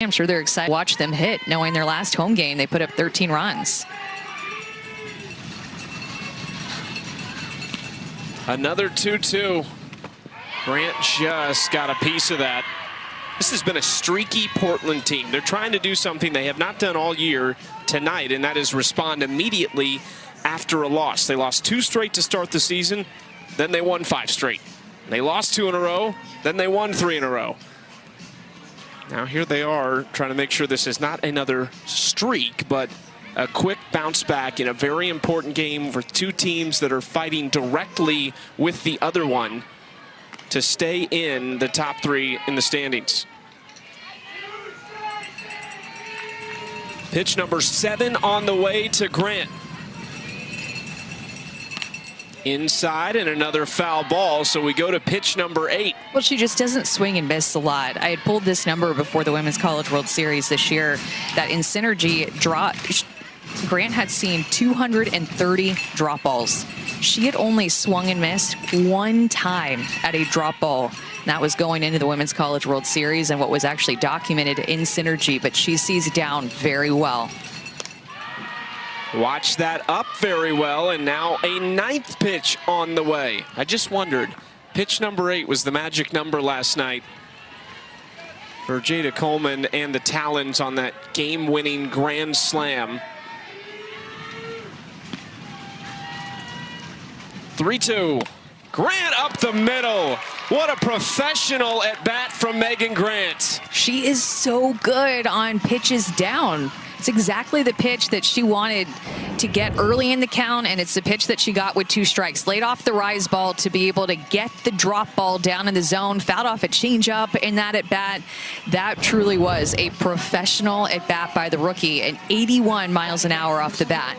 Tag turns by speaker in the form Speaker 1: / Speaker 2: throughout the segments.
Speaker 1: I'm sure they're excited to watch them hit, knowing their last home game, they put up 13 runs.
Speaker 2: Another 2-2. Grant just got a piece of that. This has been a streaky Portland team. They're trying to do something they have not done all year tonight, and that is respond immediately after a loss. They lost 2 straight to start the season, then they won 5 straight. They lost 2 in a row, then they won 3 in a row. Now here they are trying to make sure this is not another streak, but a quick bounce back in a very important game for 2 teams that are fighting directly with the other one to stay in the top 3 in the standings. Pitch number 7 on the way to Grant. Inside and another foul ball, so we go to pitch number 8.
Speaker 1: Well, she just doesn't swing and miss a lot. I had pulled this number before the Women's College World Series this year, that in synergy, Grant had seen 230 drop balls. She had only swung and missed 1 time at a drop ball. That was going into the Women's College World Series and what was actually documented in synergy, but she sees down very well.
Speaker 2: Watch that up very well, and now a 9th pitch on the way. I just wondered, pitch number 8 was the magic number last night for Jada Coleman and the Talons on that game-winning grand slam. 3-2. Grant up the middle. What a professional at bat from Megan Grant.
Speaker 1: She is so good on pitches down. It's exactly the pitch that she wanted to get early in the count, and it's the pitch that she got with 2 strikes. Laid off the rise ball to be able to get the drop ball down in the zone, fouled off a changeup in that at bat. That truly was a professional at bat by the rookie, and 81 miles an hour off the bat.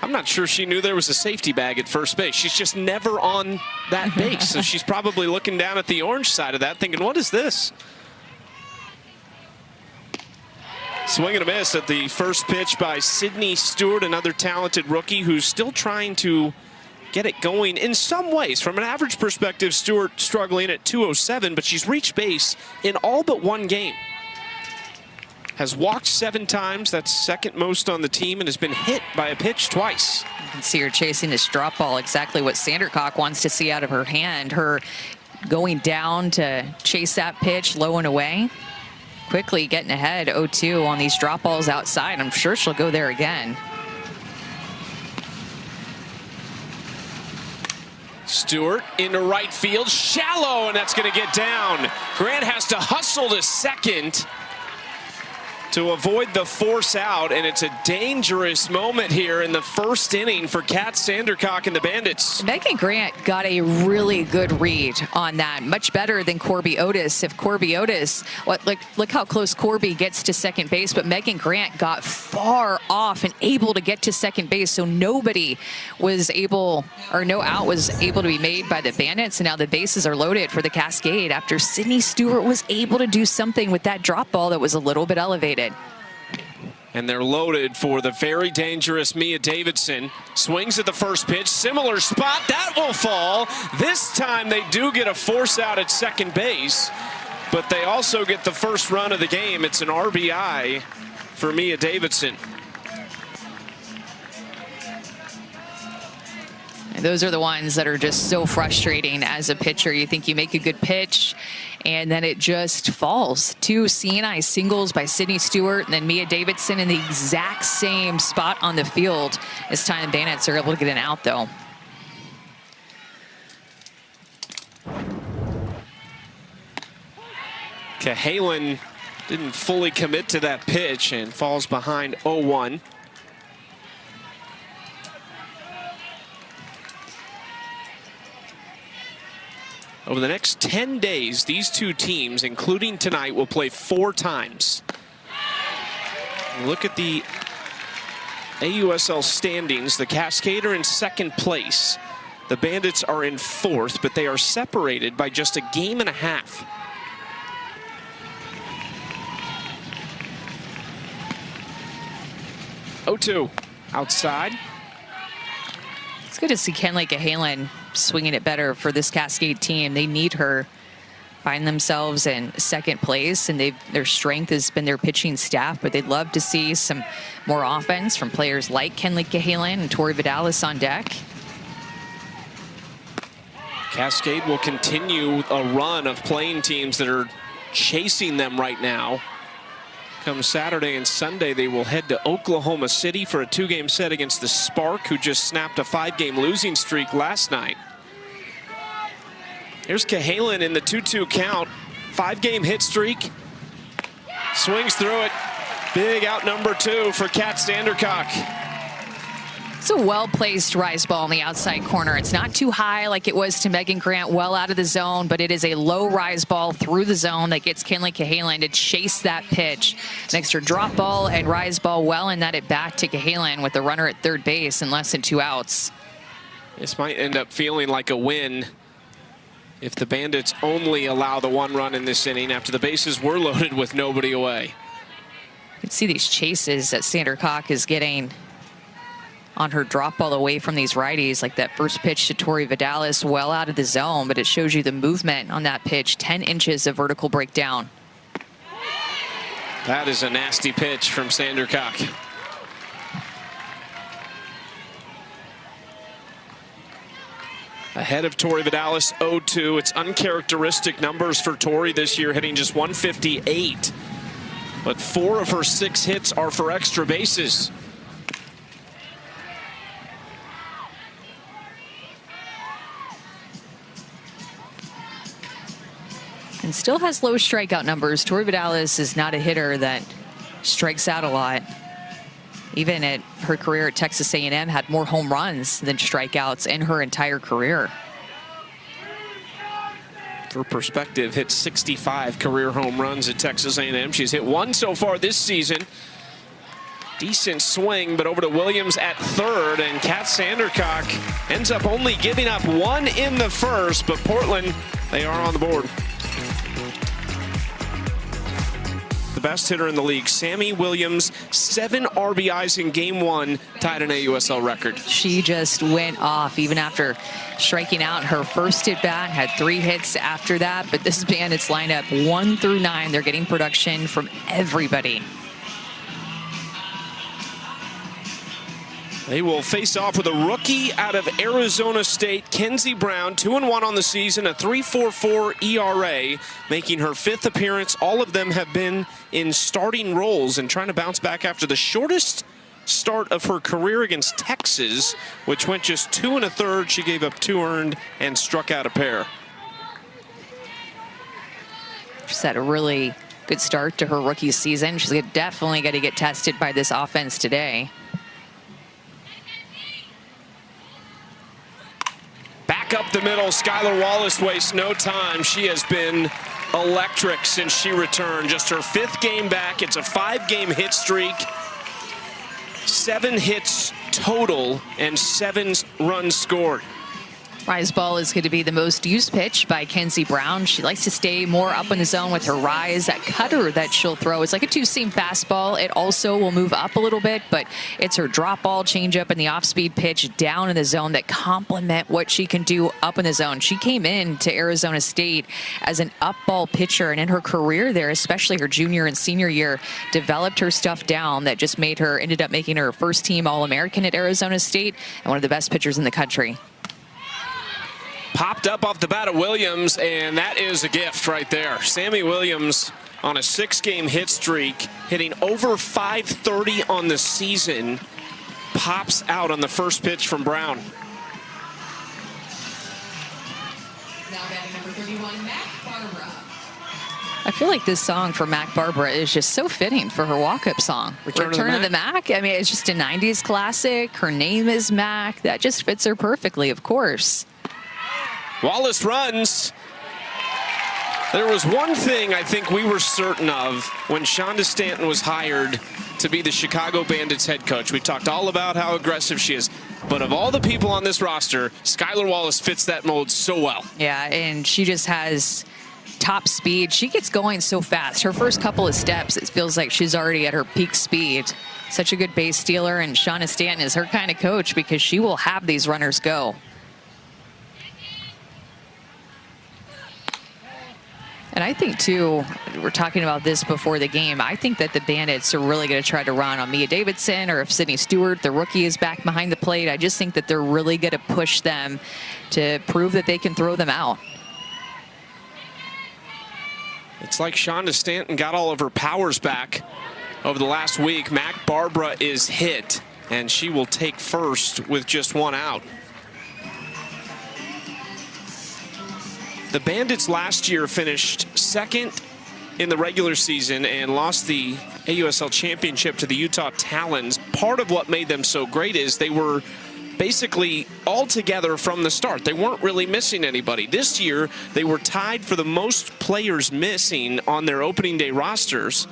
Speaker 2: I'm not sure she knew there was a safety bag at first base. She's just never on that base, so she's probably looking down at the orange side of that thinking, what is this? Swing and a miss at the first pitch by Sydney Stewart, another talented rookie who's still trying to get it going in some ways. From an average perspective, Stewart struggling at 207, but she's reached base in all but 1 game. Has walked 7 times, that's 2nd most on the team, and has been hit by a pitch twice.
Speaker 1: You can see her chasing this drop ball, exactly what Sandercock wants to see out of her hand. Her going down to chase that pitch low and away. Quickly getting ahead 0-2 on these drop balls outside. I'm sure she'll go there again.
Speaker 2: Stewart into right field, shallow, and that's going to get down. Grant has to hustle to second to avoid the force out, and it's a dangerous moment here in the 1st inning for Kat Sandercock and the Bandits.
Speaker 1: Megan Grant got a really good read on that, much better than Corby Otis. If Corby Otis, look how close Corby gets to second base, but Megan Grant got far off and able to get to second base, so nobody was able, or no out was able to be made by the Bandits, and now the bases are loaded for the Cascade after Sydney Stewart was able to do something with that drop ball that was a little bit elevated.
Speaker 2: And they're loaded for the very dangerous Mia Davidson. Swings at the first pitch, similar spot, that will fall. This time they do get a force out at second base, but they also get the first run of the game. It's an RBI for Mia Davidson.
Speaker 1: And those are the ones that are just so frustrating as a pitcher. You think you make a good pitch, and then it just falls. 2 CNI singles by Sydney Stewart, and then Mia Davidson in the exact same spot on the field. This time the Bandits are able to get an out, though.
Speaker 2: Cahalan didn't fully commit to that pitch and falls behind 0-1. Over the next 10 days, these 2 teams, including tonight, will play 4 times. Look at the AUSL standings. The Cascade are in 2nd place. The Bandits are in 4th, but they are separated by just a game and a half. Oh-2 outside.
Speaker 1: It's good to see Kenley Cahalan swinging it better for this Cascade team. They need her find themselves in second place, and their strength has been their pitching staff, but they'd love to see some more offense from players like Kenley Cahalan and Tori Vidalis on deck.
Speaker 2: Cascade will continue a run of playing teams that are chasing them right now. Come Saturday and Sunday, they will head to Oklahoma City for a 2-game set against the Spark, who just snapped a 5-game losing streak last night. Here's Cahalan in the 2-2 count. 5-game hit streak. Swings through it. Big out number 2 for Kat Sandercock.
Speaker 1: It's a well-placed rise ball in the outside corner. It's not too high like it was to Megan Grant, well out of the zone, but it is a low rise ball through the zone that gets Kenley Cahalan to chase that pitch. Next, her drop ball and rise ball well, and that it back to Cahalan with the runner at third base and less than 2 outs. This
Speaker 2: might end up feeling like a win if the Bandits only allow the 1 run in this inning after the bases were loaded with nobody away.
Speaker 1: You can see these chases that Sandercock is getting on her drop ball away from these righties, like that first pitch to Tori Vidalis, well out of the zone, but it shows you the movement on that pitch, 10 inches of vertical breakdown.
Speaker 2: That is a nasty pitch from Sandercock. Ahead of Tori Vidalis, 0-2. It's uncharacteristic numbers for Tori this year, hitting just 158. But 4 of her 6 hits are for extra bases.
Speaker 1: And still has low strikeout numbers. Tori Vidalis is not a hitter that strikes out a lot. Even at her career at Texas A&M, had more home runs than strikeouts in her entire career.
Speaker 2: For perspective, hit 65 career home runs at Texas A&M. She's hit 1 so far this season. Decent swing, but over to Williams at third, and Kat Sandercock ends up only giving up 1 in the first, but Portland, they are on the board. Best hitter in the league, Sammy Williams, 7 RBIs in game 1, tied an AUSL record.
Speaker 1: She just went off even after striking out her first at bat, had 3 hits after that, but this Bandits lineup 1 through 9, they're getting production from everybody.
Speaker 2: They will face off with a rookie out of Arizona State, Kenzie Brown, 2-1 on the season, a 3.44 ERA, making her 5th appearance. All of them have been in starting roles and trying to bounce back after the shortest start of her career against Texas, which went just 2 1/3. She gave up 2 earned and struck out a pair.
Speaker 1: She's had a really good start to her rookie season. She's definitely got to get tested by this offense today.
Speaker 2: Back up the middle, Skylar Wallace wastes no time. She has been electric since she returned. Just her 5th game back. It's a 5-game hit streak. 7 hits total and 7 runs scored.
Speaker 1: Rise ball is going to be the most used pitch by Kenzie Brown. She likes to stay more up in the zone with her rise. That cutter that she'll throw is like a 2-seam fastball. It also will move up a little bit, but it's her drop ball, changeup, and the off-speed pitch down in the zone that complement what she can do up in the zone. She came in to Arizona State as an up ball pitcher, and in her career there, especially her junior and senior year, developed her stuff down that just ended up making her first team All-American at Arizona State and one of the best pitchers in the country.
Speaker 2: Popped up off the bat of Williams, and that is a gift right there. Sammy Williams on a 6-game hit streak, hitting over .530 on the season, pops out on the first pitch from Brown.
Speaker 1: Now batting number 31, Mac Barbara. I feel like this song for Mac Barbara is just so fitting for her walk-up song. Return of the Mac. I mean, it's just a 90s classic. Her name is Mac. That just fits her perfectly, of course.
Speaker 2: Wallace runs. There was one thing I think we were certain of when Shonda Stanton was hired to be the Chicago Bandits head coach. We talked all about how aggressive she is, but of all the people on this roster, Skylar Wallace fits that mold so well.
Speaker 1: Yeah, and she just has top speed. She gets going so fast. Her first couple of steps, it feels like she's already at her peak speed. Such a good base stealer, and Shonda Stanton is her kind of coach because she will have these runners go. And I think, too, we're talking about this before the game, I think that the Bandits are really going to try to run on Mia Davidson, or if Sydney Stewart, the rookie, is back behind the plate. I just think that they're really going to push them to prove that they can throw them out.
Speaker 2: It's like Shonda Stanton got all of her powers back over the last week. Mac Barbara is hit, and she will take first with just one out. The Bandits last year finished second in the regular season and lost the AUSL championship to the Utah Talons. Part of what made them so great is they were basically all together from the start. They weren't really missing anybody. This year, they were tied for the most players missing on their opening day rosters.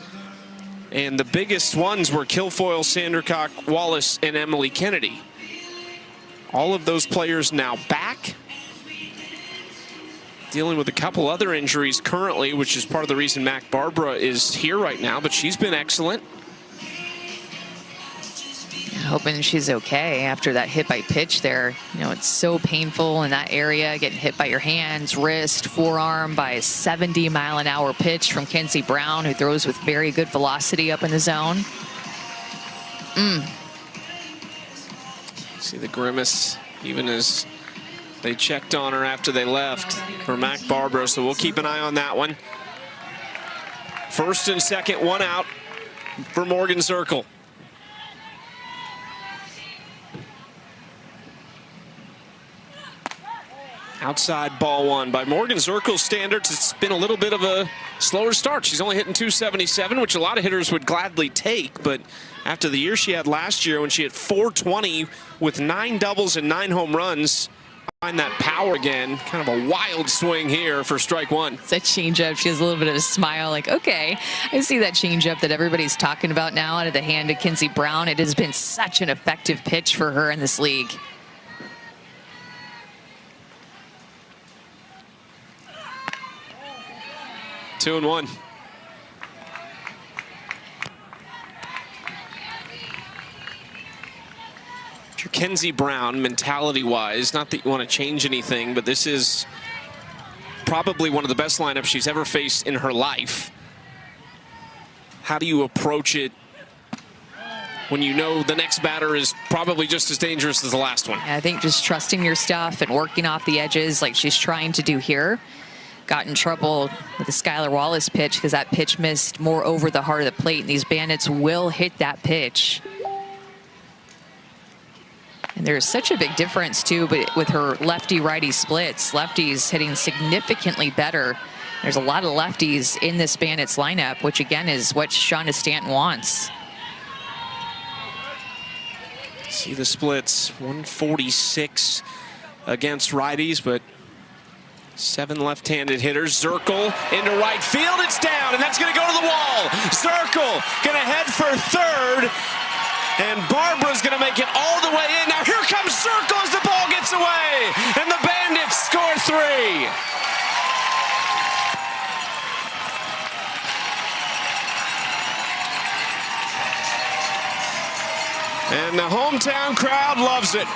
Speaker 2: And the biggest ones were Kilfoyle, Sandercock, Wallace, and Emily Kennedy. All of those players now back. Dealing with a couple other injuries currently, which is part of the reason Mac Barbara is here right now, but she's been excellent.
Speaker 1: Hoping she's okay after that hit by pitch there. You know, it's so painful in that area, getting hit by your hands, wrist, forearm by a 70-mile-an-hour pitch from Kenzie Brown, who throws with very good velocity up in the zone.
Speaker 2: See the grimace even as they checked on her after they left for Mac Barbara, so we'll keep an eye on that one. First and second, one out for Morgan Zirkle. Outside ball one. By Morgan Zirkle's standards, it's been a little bit of a slower start. She's only hitting 277, which a lot of hitters would gladly take, but after the year she had last year when she hit 420 with 9 doubles and 9 home runs, find that power again. Kind of a wild swing here for strike one.
Speaker 1: It's a changeup. She has a little bit of a smile like, okay, I see that changeup that everybody's talking about now out of the hand of Kenzie Brown. It has been such an effective pitch for her in this league.
Speaker 2: Two and one. Kenzie Brown, mentality-wise, not that you want to change anything, but this is probably one of the best lineups she's ever faced in her life. How do you approach it when you know the next batter is probably just as dangerous as the last one?
Speaker 1: I think just trusting your stuff and working off the edges like she's trying to do here. Got in trouble with the Skylar Wallace pitch because that pitch missed more over the heart of the plate, and these Bandits will hit that pitch. And there's such a big difference, too, but with her lefty-righty splits, lefties hitting significantly better. There's a lot of lefties in this Bandits lineup, which, again, is what Shonda Stanton wants.
Speaker 2: See the splits, 146 against righties, but 7 left-handed hitters. Zirkle into right field. It's down, and that's going to go to the wall. Zirkle going to head for third, and Barbara's going to make it all the way in. Now here comes Zirkle as the ball gets away, and the Bandits score 3. And the hometown crowd loves it.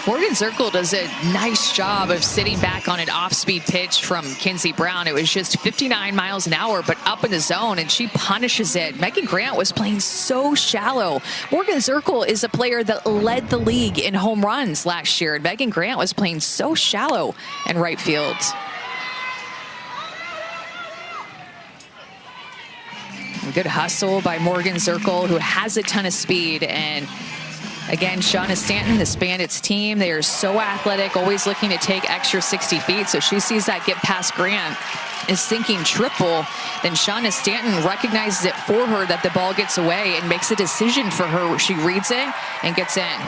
Speaker 1: Morgan Zirkle does a nice job of sitting back on an off-speed pitch from Kenzie Brown. It was just 59 miles an hour, but up in the zone, and she punishes it. Megan Grant was playing so shallow. Morgan Zirkle is a player that led the league in home runs last year, and Megan Grant was playing so shallow in right field. A good hustle by Morgan Zirkle, who has a ton of speed. And again, Shonda Stanton, this Bandits team, they are so athletic, always looking to take extra 60 feet. So she sees that get past Grant, is thinking triple. Then Shonda Stanton recognizes it for her that the ball gets away and makes a decision for her where she reads it and gets in.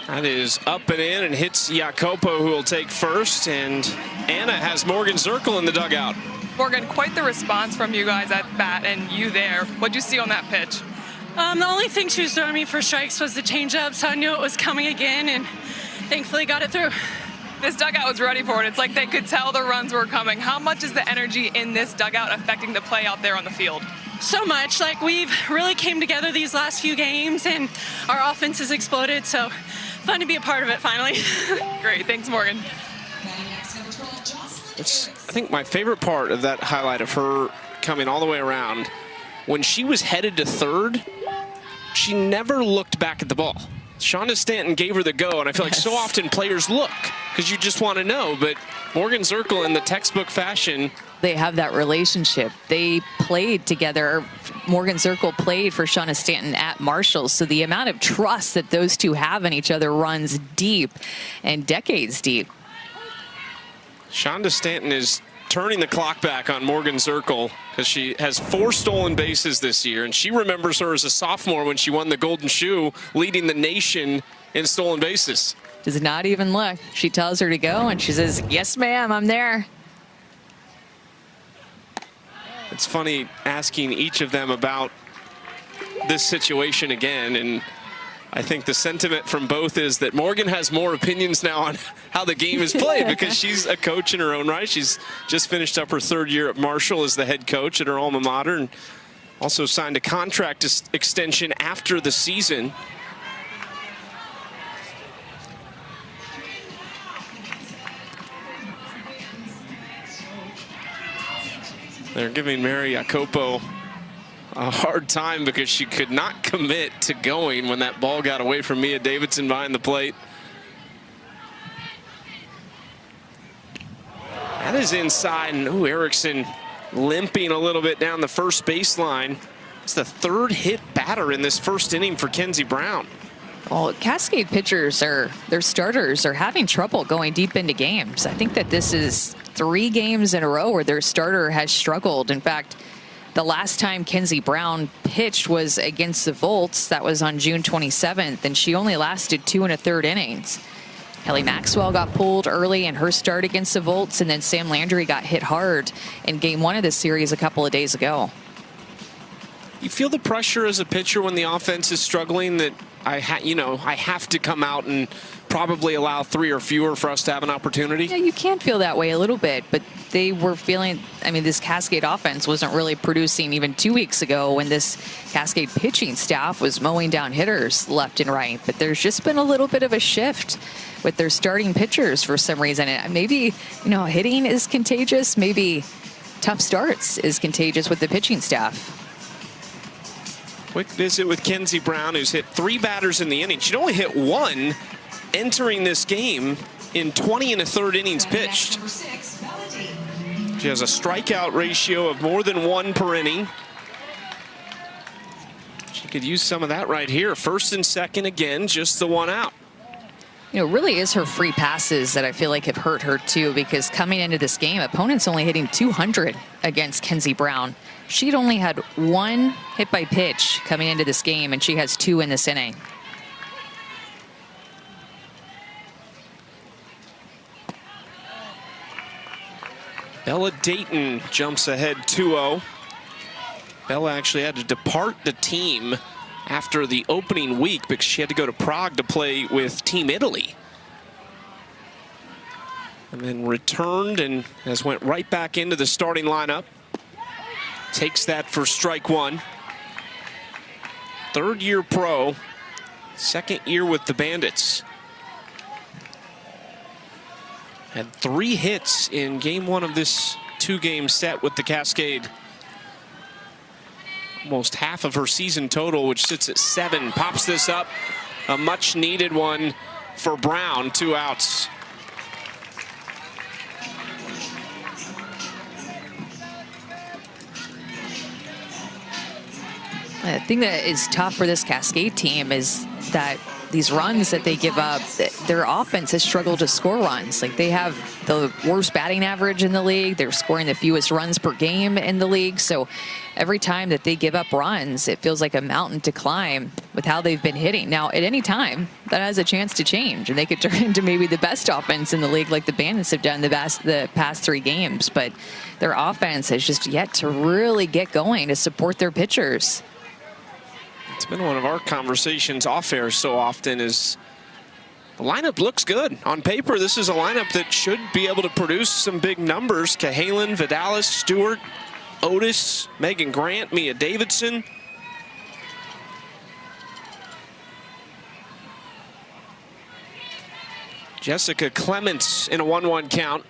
Speaker 2: That is up and in and hits Jacopo, who will take first. And Anna has Morgan Zirkle in the dugout.
Speaker 3: Morgan, quite the response from you guys at bat and you there. What'd you see on that pitch?
Speaker 4: The only thing she was throwing me for strikes was the changeup, so I knew it was coming again, and thankfully got it through.
Speaker 3: This dugout was ready for it. It's like they could tell the runs were coming. How much is the energy in this dugout affecting the play out there on the field?
Speaker 4: So much. Like, we've really came together these last few games, and our offense has exploded. So fun to be a part of it finally.
Speaker 3: Great. Thanks, Morgan.
Speaker 2: It's, I think, my favorite part of that highlight of her coming all the way around. When she was headed to third, she never looked back at the ball. Shonda Stanton gave her the go, and I feel like so often players look because you just want to know. But Morgan Zirkle, in the textbook fashion,
Speaker 1: they have that relationship. They played together. Morgan Zirkle played for Shonda Stanton at Marshall. So the amount of trust that those two have in each other runs deep and decades deep.
Speaker 2: Shonda Stanton is turning the clock back on Morgan Zirkle because she has 4 stolen bases this year, and she remembers her as a sophomore when she won the Golden Shoe, leading the nation in stolen bases.
Speaker 1: Does not even look. She tells her to go, and she says, yes, ma'am, I'm there.
Speaker 2: It's funny asking each of them about this situation again, and I think the sentiment from both is that Morgan has more opinions now on how the game is played because she's a coach in her own right. She's just finished up her 3rd year at Marshall as the head coach at her alma mater, and also signed a contract extension after the season. They're giving Mary Jacopo a hard time because she could not commit to going when that ball got away from Mia Davidson behind the plate. That is inside, and Erickson limping a little bit down the first baseline. It's the 3rd hit batter in this first inning for Kenzie Brown.
Speaker 1: Well, Cascade pitchers, their starters are having trouble going deep into games. I think that this is 3 games in a row where their starter has struggled. In fact, the last time Kenzie Brown pitched was against the Volts. That was on June 27th, and she only lasted 2 1/3 innings. Kelly Maxwell got pulled early in her start against the Volts, and then Sam Landry got hit hard in game 1 of this series a couple of days ago.
Speaker 2: You feel the pressure as a pitcher when the offense is struggling that I have to come out and probably allow 3 or fewer for us to have an opportunity?
Speaker 1: Yeah, you can feel that way a little bit, but they were feeling, I mean, this Cascade offense wasn't really producing even 2 weeks ago when this Cascade pitching staff was mowing down hitters left and right. But there's just been a little bit of a shift with their starting pitchers for some reason. And maybe, hitting is contagious. Maybe tough starts is contagious with the pitching staff.
Speaker 2: Quick visit with Kenzie Brown, who's hit 3 batters in the inning. She'd only hit 1 entering this game in 20 1/3 innings pitched. She has a strikeout ratio of more than 1 per inning. She could use some of that right here. First and second again, just the 1 out.
Speaker 1: It really is her free passes that I feel like have hurt her too, because coming into this game, opponents only hitting 200 against Kenzie Brown. She'd only had 1 hit by pitch coming into this game, and she has 2 in this inning.
Speaker 2: Bella Dayton jumps ahead 2-0. Bella actually had to depart the team after the opening week because she had to go to Prague to play with Team Italy. And then returned and has went right back into the starting lineup. Takes that for strike 1. 3rd year pro, 2nd year with the Bandits. Had 3 hits in game 1 of this 2-game set with the Cascade. Almost half of her season total, which sits at 7. Pops this up. A much needed one for Brown. 2 outs.
Speaker 1: The thing that is tough for this Cascade team is that these runs that they give up, their offense has struggled to score runs. Like, they have the worst batting average in the league. They're scoring the fewest runs per game in the league. So every time that they give up runs, it feels like a mountain to climb with how they've been hitting. Now, at any time, that has a chance to change, and they could turn into maybe the best offense in the league like the Bandits have done the past 3 games. But their offense has just yet to really get going to support their pitchers.
Speaker 2: It's been one of our conversations off air so often is the lineup looks good. On paper, this is a lineup that should be able to produce some big numbers. Cahalan, Vidalis, Stewart, Otis, Megan Grant, Mia Davidson. Jessica Clements in a 1-1 count,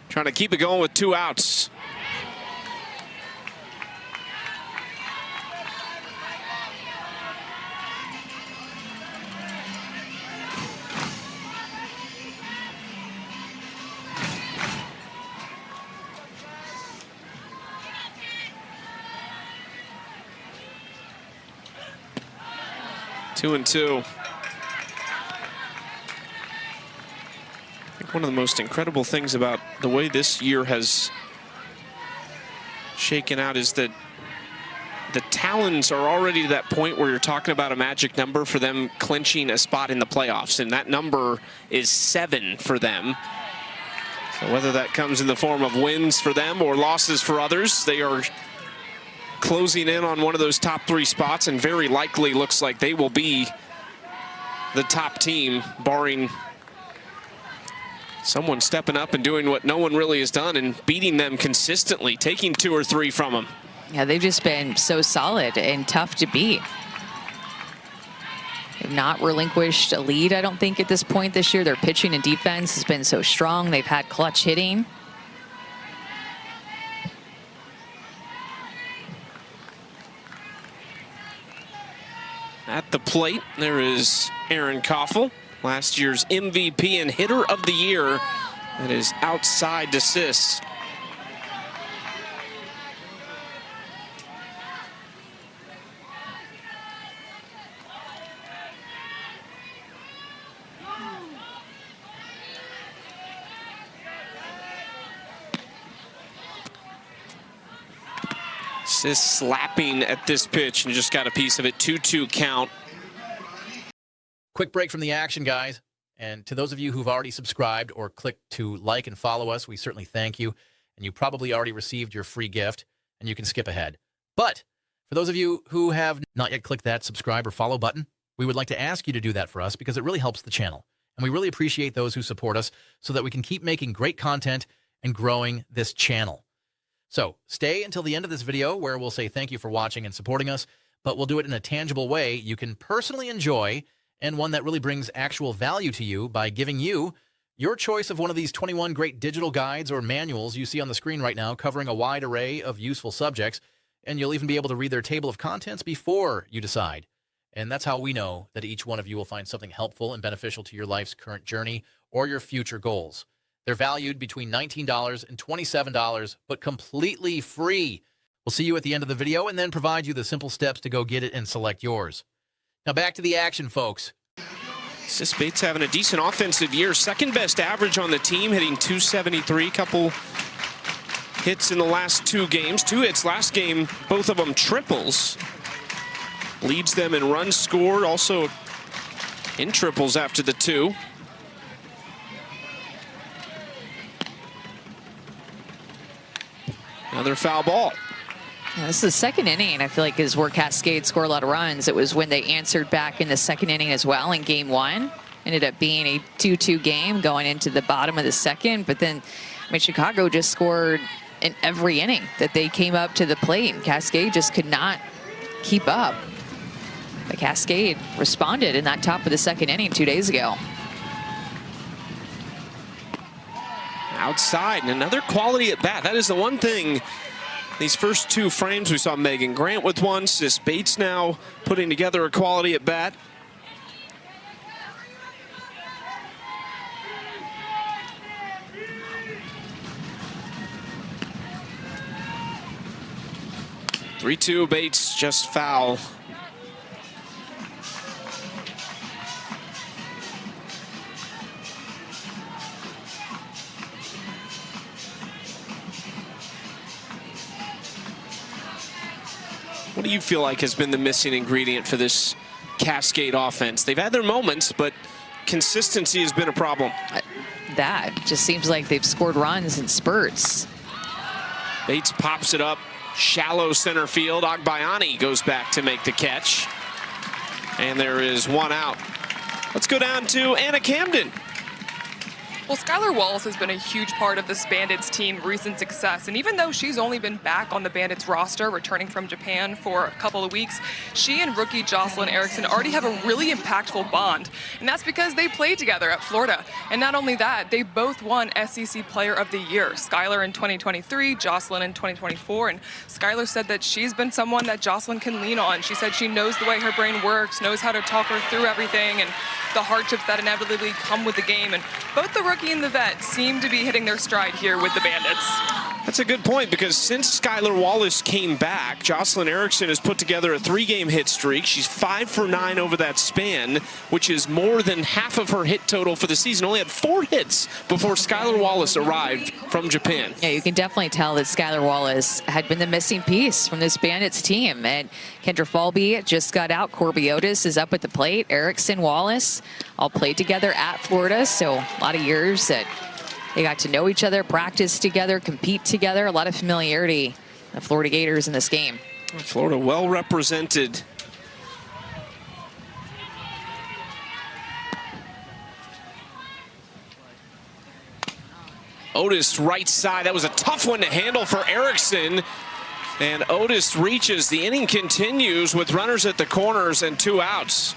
Speaker 2: trying to keep it going with 2 outs. Two and two. I think one of the most incredible things about the way this year has shaken out is that the Talons are already to that point where you're talking about a magic number for them clinching a spot in the playoffs, and that number is 7 for them. So whether that comes in the form of wins for them or losses for others, they are closing in on one of those top 3 spots, and very likely looks like they will be the top team, barring someone stepping up and doing what no one really has done and beating them consistently, taking 2 or 3 from them.
Speaker 1: Yeah, they've just been so solid and tough to beat. They've not relinquished a lead, I don't think, at this point this year. Their pitching and defense has been so strong. They've had clutch hitting.
Speaker 2: At the plate, there is Erin Koffel, last year's MVP and hitter of the year. That is outside assists. Assist slapping at this pitch and just got a piece of it. 2-2 count.
Speaker 5: Quick break from the action, guys. And to those of you who've already subscribed or clicked to like and follow us, we certainly thank you. And you probably already received your free gift, and you can skip ahead. But for those of you who have not yet clicked that subscribe or follow button, we would like to ask you to do that for us because it really helps the channel. And we really appreciate those who support us so that we can keep making great content and growing this channel. So stay until the end of this video where we'll say thank you for watching and supporting us, but we'll do it in a tangible way you can personally enjoy and one that really brings actual value to you by giving you your choice of one of these 21 great digital guides or manuals you see on the screen right now covering a wide array of useful subjects, and you'll even be able to read their table of contents before you decide. And that's how we know that each one of you will find something helpful and beneficial to your life's current journey or your future goals. They're valued between $19 and $27, but completely free. We'll see you at the end of the video and then provide you the simple steps to go get it and select yours. Now back to the action, folks.
Speaker 2: Sis Bates having a decent offensive year. Second best average on the team, hitting .273. Couple hits in the last 2 games. 2 hits last game, both of them triples. Leads them in runs scored, also in triples after the 2. Another foul ball.
Speaker 1: Yeah, this is the second inning, I feel like, is where Cascade scored a lot of runs. It was when they answered back in the second inning as well in game 1. Ended up being a 2-2 game going into the bottom of the second. But then, I mean, Chicago just scored in every inning that they came up to the plate. And Cascade just could not keep up. But Cascade responded in that top of the second inning 2 days ago.
Speaker 2: Outside, and another quality at bat. That is the one thing. These first 2 frames, we saw Megan Grant with one. Sis Bates now putting together a quality at bat. (3-2) Bates just foul. What do you feel like has been the missing ingredient for this Cascade offense? They've had their moments, but consistency has been a problem.
Speaker 1: That just seems like they've scored runs in spurts.
Speaker 2: Bates pops it up, shallow center field. Agbayani goes back to make the catch. And there is 1 out. Let's go down to Anna Camden.
Speaker 3: Well, Skylar Wallace has been a huge part of this Bandits team recent success, and even though she's only been back on the Bandits roster, returning from Japan for a couple of weeks, she and rookie Jocelyn Erickson already have a really impactful bond, and that's because they played together at Florida. And not only that, they both won SEC Player of the Year, Skylar in 2023, Jocelyn in 2024, and Skylar said that she's been someone that Jocelyn can lean on. She said she knows the way her brain works, knows how to talk her through everything, and the hardships that inevitably come with the game. And both the rookie and the vet seem to be hitting their stride here with the Bandits.
Speaker 2: That's a good point, because since Skylar Wallace came back, Jocelyn Erickson has put together a 3-game hit streak. She's 5 for 9 over that span, which is more than half of her hit total for the season. Only had 4 hits before Skylar Wallace arrived from Japan.
Speaker 1: Yeah, you can definitely tell that Skylar Wallace had been the missing piece from this Bandits team. And Kendra Falby just got out. Corby Otis is up at the plate. Erickson, Wallace all played together at Florida, so a lot of years that they got to know each other, practice together, compete together. A lot of familiarity, the Florida Gators in this game.
Speaker 2: Florida well represented. Otis right side. That was a tough one to handle for Erickson. And Otis reaches. The inning continues with runners at the corners and 2 outs.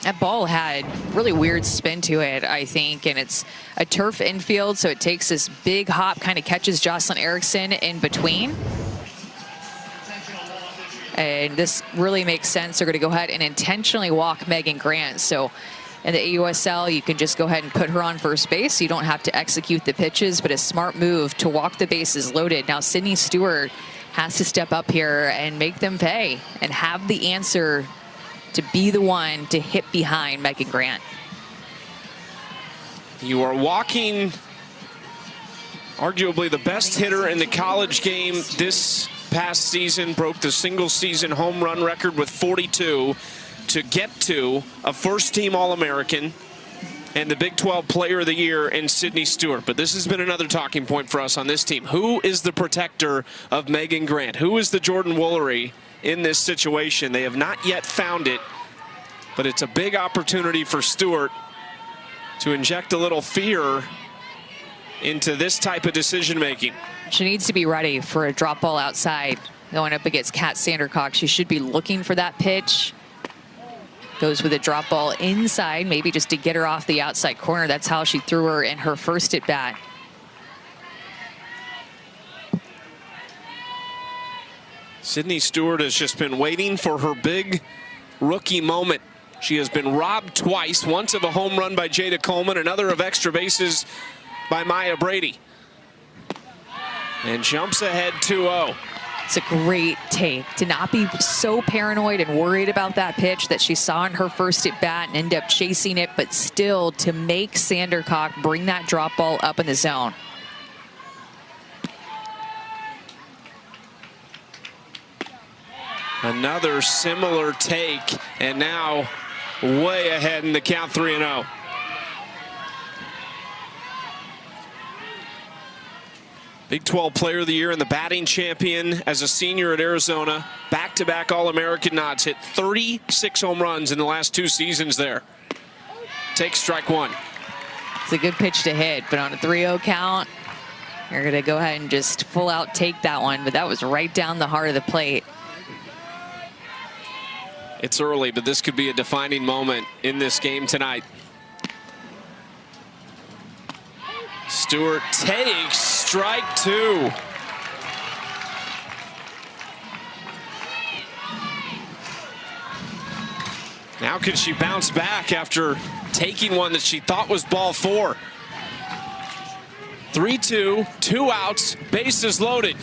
Speaker 1: That ball had really weird spin to it, I think, and it's a turf infield, so it takes this big hop, kind of catches Jocelyn Erickson in between. And this really makes sense. They're going to go ahead and intentionally walk Megan Grant. So in the AUSL, you can just go ahead and put her on first base. You don't have to execute the pitches, but a smart move to walk the bases loaded. Now Sydney Stewart has to step up here and make them pay and have the answer to be the one to hit behind Megan Grant.
Speaker 2: You are walking arguably the best hitter in the college game this past season, broke the single season home run record with 42 to get to a first-team All-American and the Big 12 Player of the Year in Sydney Stewart. But this has been another talking point for us on this team. Who is the protector of Megan Grant? Who is the Jordan Woolery in this situation? They have not yet found it, but it's a big opportunity for Stewart to inject a little fear into this type of decision-making.
Speaker 1: She needs to be ready for a drop ball outside going up against Kat Sandercock. She should be looking for that pitch. Goes with a drop ball inside, maybe just to get her off the outside corner. That's how she threw her in her first at bat.
Speaker 2: Sydney Stewart has just been waiting for her big rookie moment. She has been robbed twice, once of a home run by Jada Coleman, another of extra bases by Maya Brady. And jumps ahead 2-0.
Speaker 1: It's a great take to not be so paranoid and worried about that pitch that she saw in her first at bat and end up chasing it, but still to make Sandercock bring that drop ball up in the zone.
Speaker 2: Another similar take, and now way ahead in the count, 3-0. Big 12 Player of the Year and the batting champion as a senior at Arizona. Back-to-back All-American nods. Hit 36 home runs in the last 2 seasons there. Takes strike 1.
Speaker 1: It's a good pitch to hit, but on a 3-0 count, you're going to go ahead and just full out take that one, but that was right down the heart of the plate.
Speaker 2: It's early, but this could be a defining moment in this game tonight. Stewart takes strike 2. Now can she bounce back after taking one that she thought was ball 4? 3-2, 2 outs, bases loaded.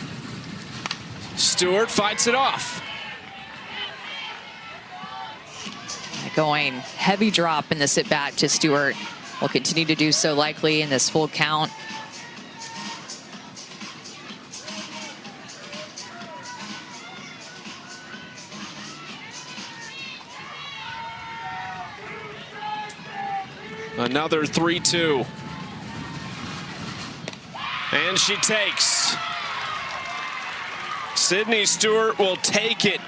Speaker 2: Stewart fights it off.
Speaker 1: Going heavy drop in this at bat to Stewart. Will continue to do so likely in this full count.
Speaker 2: Another 3-2. And she takes. Sydney Stewart will take it.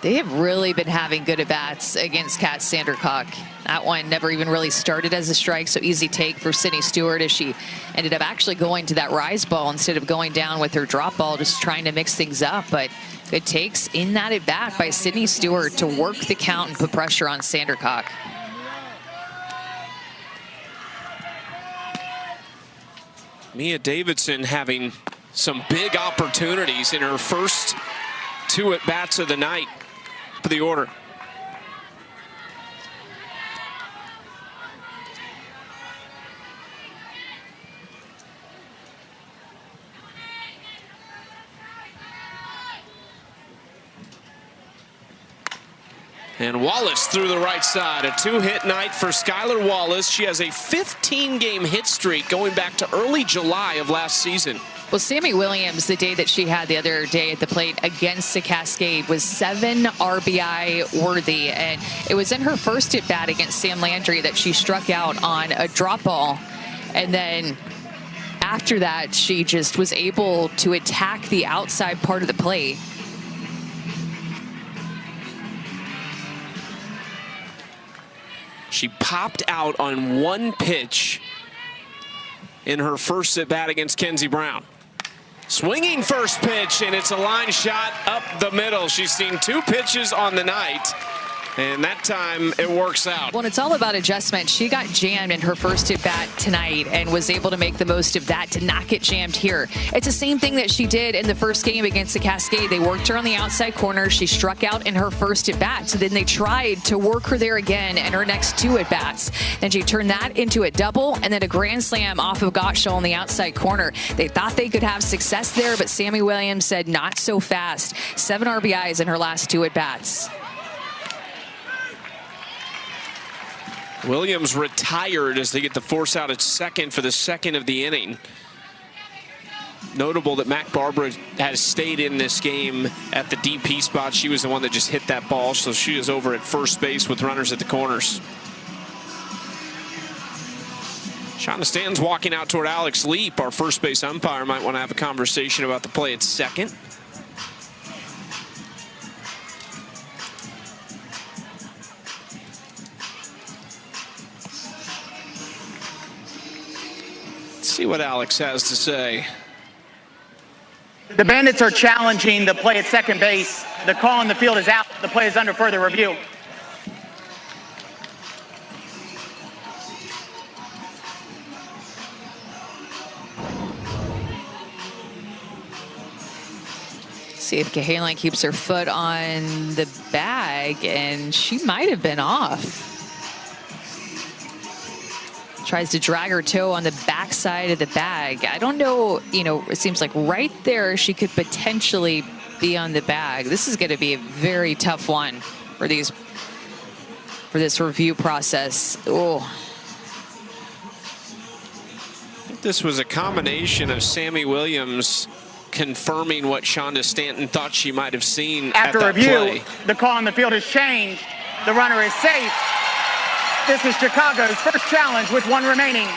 Speaker 1: They have really been having good at-bats against Kat Sandercock. That one never even really started as a strike, so easy take for Sydney Stewart as she ended up actually going to that rise ball instead of going down with her drop ball, just trying to mix things up. But good takes in that at-bat by Sydney Stewart to work the count and put pressure on Sandercock.
Speaker 2: Mia Davidson having some big opportunities in her first 2 at-bats of the night for the order. And Wallace through the right side. A 2-hit night for Skylar Wallace. She has a 15-game hit streak going back to early July of last season.
Speaker 1: Well, Sammy Williams, the day that she had the other day at the plate against the Cascade, was 7 RBI worthy. And it was in her first at-bat against Sam Landry that she struck out on a drop ball. And then after that, she just was able to attack the outside part of the plate.
Speaker 2: She popped out on 1 pitch in her first at-bat against Kenzie Brown. Swinging first pitch, and it's a line shot up the middle. She's seen 2 pitches on the night, and that time it works out.
Speaker 1: Well, it's all about adjustment. She got jammed in her first at-bat tonight and was able to make the most of that to not get jammed here. It's the same thing that she did in the first game against the Cascade. They worked her on the outside corner. She struck out in her first at-bat, so then they tried to work her there again in her next 2 at-bats. Then she turned that into a double and then a grand slam off of Gottschall on the outside corner. They thought they could have success there, but Sammy Williams said not so fast. 7 RBIs in her last 2 at-bats.
Speaker 2: Williams retired as they get the force out at second for the second of the inning. Notable that Mac Barbara has stayed in this game at the DP spot. She was the one that just hit that ball, so she is over at first base with runners at the corners. Shauna Stanton's walking out toward Alex Leap. Our first base umpire might want to have a conversation about the play at second. See what Alex has to say.
Speaker 6: The Bandits are challenging the play at second base. The call on the field is out. The play is under further review.
Speaker 1: See if Cahalan keeps her foot on the bag, and she might have been off. Tries to drag her toe on the backside of the bag. I don't know, it seems like right there she could potentially be on the bag. This is going to be a very tough one for this review process. Oh.
Speaker 2: I think this was a combination of Sammy Williams confirming what Shonda Stanton thought she might have seen
Speaker 6: after
Speaker 2: at that
Speaker 6: review.
Speaker 2: Play.
Speaker 6: The call on the field has changed. The runner is safe. This is Chicago's first challenge with 1 remaining.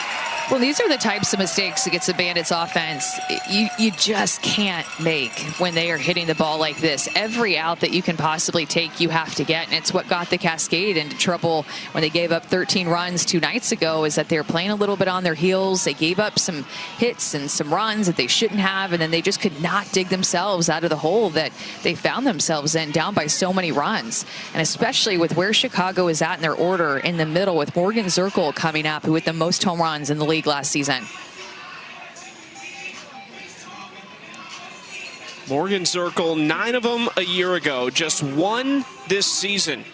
Speaker 1: Well, these are the types of mistakes against the Bandits offense you just can't make when they are hitting the ball like this. Every out that you can possibly take, you have to get. And it's what got the Cascade into trouble when they gave up 13 runs 2 nights ago, is that they were playing a little bit on their heels. They gave up some hits and some runs that they shouldn't have, and then they just could not dig themselves out of the hole that they found themselves in, down by so many runs. And especially with where Chicago is at in their order in the middle, with Morgan Zirkle coming up, who had the most home runs in the league last season.
Speaker 2: Morgan Zirkle, 9 of them a year ago, just 1 this season.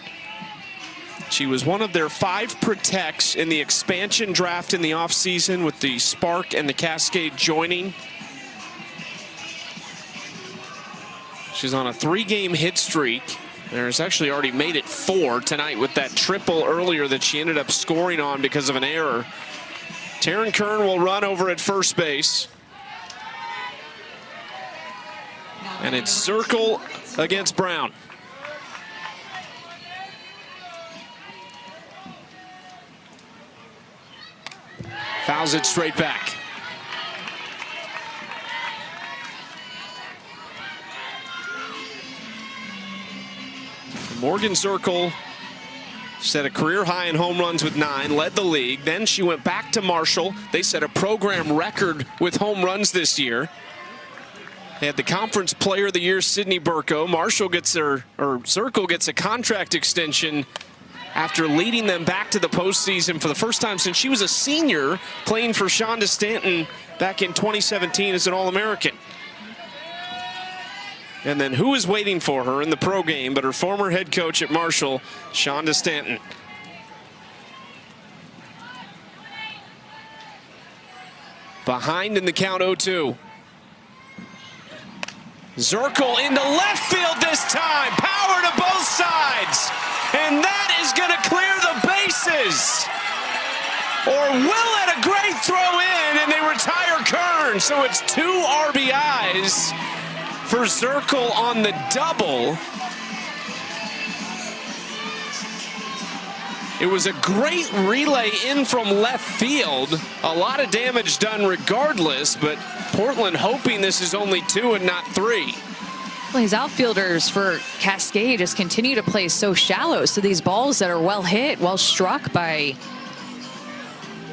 Speaker 2: She was one of their 5 protects in the expansion draft in the offseason, with the Spark and the Cascade joining. She's on a 3-game hit streak. There's actually already made it 4 tonight with that triple earlier that she ended up scoring on because of an error. Taryn Kern will run over at first base. And it's Zirkle against Brown. Fouls it straight back. Morgan Zirkle set a career high in home runs with 9, led the league. Then she went back to Marshall. They set a program record with home runs this year. They had the Conference Player of the Year, Sydney Burko. Zirkle gets a contract extension after leading them back to the postseason for the first time since she was a senior, playing for Shonda Stanton back in 2017 as an All-American. And then who is waiting for her in the pro game but her former head coach at Marshall, Shonda Stanton. Behind in the count 0-2. Zirkle into left field this time. Power to both sides. And that is going to clear the bases. Or will it? A great throw in, and they retire Kern. So it's 2 RBIs for Zirkle on the double. It was a great relay in from left field. A lot of damage done regardless, but Portland hoping this is only 2 and not 3.
Speaker 1: Well, these outfielders for Cascade just continue to play so shallow. So these balls that are well hit, well struck by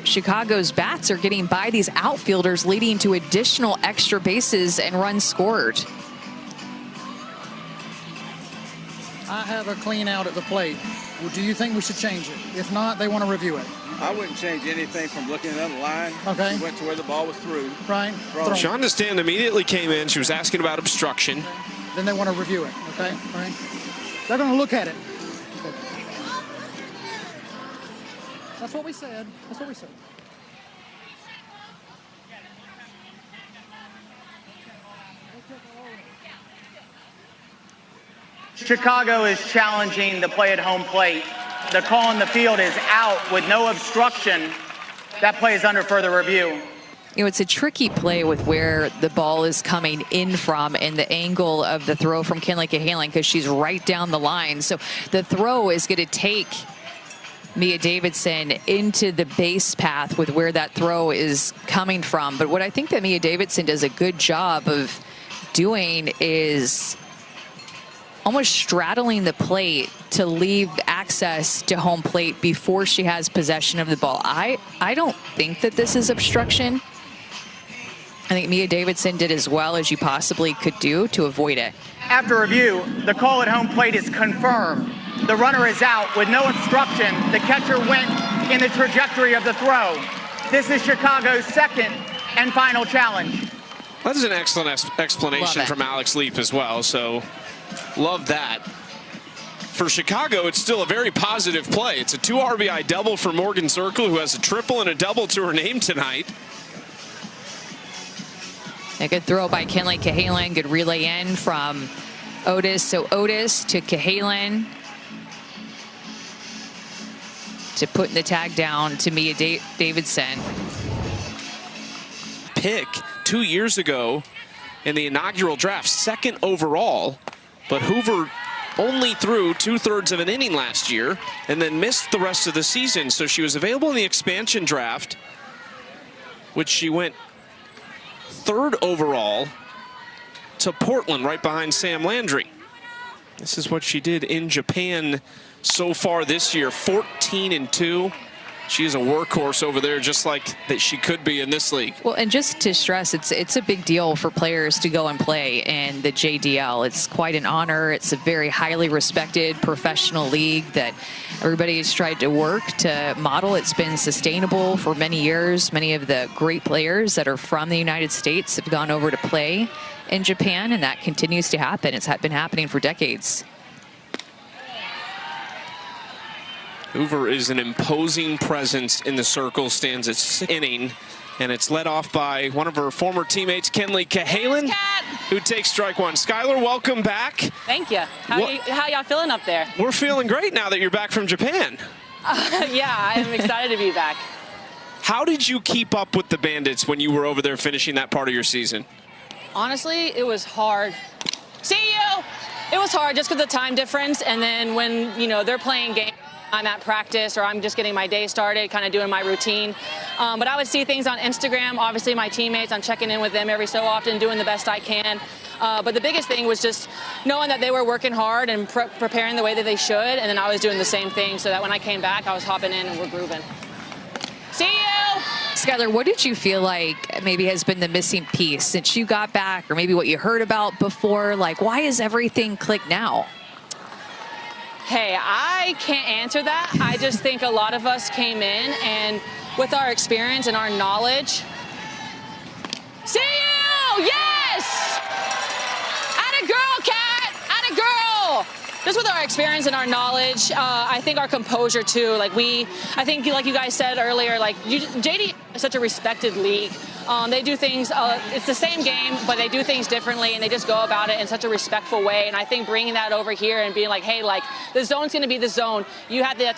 Speaker 1: Chicago's bats are getting by these outfielders, leading to additional extra bases and runs scored.
Speaker 7: I have a clean out at the plate. Well, do you think we should change it? If not, they want to review it.
Speaker 8: I wouldn't change anything from looking at the line.
Speaker 7: Okay.
Speaker 8: We went to where the ball was through.
Speaker 7: Right.
Speaker 2: Shonda Stanton immediately came in. She was asking about obstruction.
Speaker 7: Okay. Then they want to review it. Okay. All right. They're going to look at it. Okay. That's what we said. That's what we said.
Speaker 6: Chicago is challenging the play at home plate. The call in the field is out with no obstruction. That play is under further review.
Speaker 1: You know, it's a tricky play with where the ball is coming in from and the angle of the throw from Kinley Cahalan because she's right down the line. So the throw is going to take Mia Davidson into the base path with where that throw is coming from. But what I think that Mia Davidson does a good job of doing is almost straddling the plate to leave access to home plate before she has possession of the ball. I don't think that this is obstruction. I think Mia Davidson did as well as you possibly could do to avoid it.
Speaker 6: After review, the call at home plate is confirmed. The runner is out with no obstruction. The catcher went in the trajectory of the throw. This is Chicago's second and final challenge.
Speaker 2: That is an excellent explanation from Alex Leap as well, so love that. For Chicago, it's still a very positive play. It's a 2 RBI double for Morgan Zirkle, who has a triple and a double to her name tonight.
Speaker 1: A good throw by Kinley Cahalan. Good relay in from Otis. So Otis to Cahalan to putting the tag down to Mia Davidson.
Speaker 2: Pick 2 years ago in the inaugural draft, 2nd overall, but Hoover only threw 2/3 of an inning last year and then missed the rest of the season. So she was available in the expansion draft, which she went 3rd overall to Portland, right behind Sam Landry. This is what she did in Japan so far this year, 14-2. She is a workhorse over there, just like that she could be in this league.
Speaker 1: Well, and just to stress, it's a big deal for players to go and play in the JDL. It's quite an honor. It's a very highly respected professional league that everybody has tried to work to model. It's been sustainable for many years. Many of the great players that are from the United States have gone over to play in Japan, and that continues to happen. It's been happening for decades.
Speaker 2: Hoover is an imposing presence in the circle, stands at 6th inning, and it's led off by one of her former teammates, Kinley Cahalan, who takes strike 1. Skylar, welcome back.
Speaker 9: Thank you. How y'all feeling up there?
Speaker 2: We're feeling great now that you're back from Japan.
Speaker 9: Yeah, I'm excited to be back.
Speaker 2: How did you keep up with the Bandits when you were over there finishing that part of your season?
Speaker 9: Honestly, it was hard. See you! It was hard just because of the time difference, and then when, you know, they're playing games, I'm at practice or I'm just getting my day started, kind of doing my routine. But I would see things on Instagram, obviously my teammates, I'm checking in with them every so often, doing the best I can. But the biggest thing was just knowing that they were working hard and preparing the way that they should, and then I was doing the same thing so that when I came back, I was hopping in and we're grooving. See you!
Speaker 1: Skylar, what did you feel like maybe has been the missing piece since you got back, or maybe what you heard about before? Like, why is everything click now?
Speaker 9: Hey, I can't answer that. I just think a lot of us came in and with our experience and our knowledge. See you! Yes! Atta girl, Kat! Atta girl! Just with our experience and our knowledge, I think our composure too. Like I think like you guys said earlier, like JD is such a respected league. They do things, it's the same game, but they do things differently, and they just go about it in such a respectful way. And I think bringing that over here and being like, hey, like, the zone's going to be the zone. You have to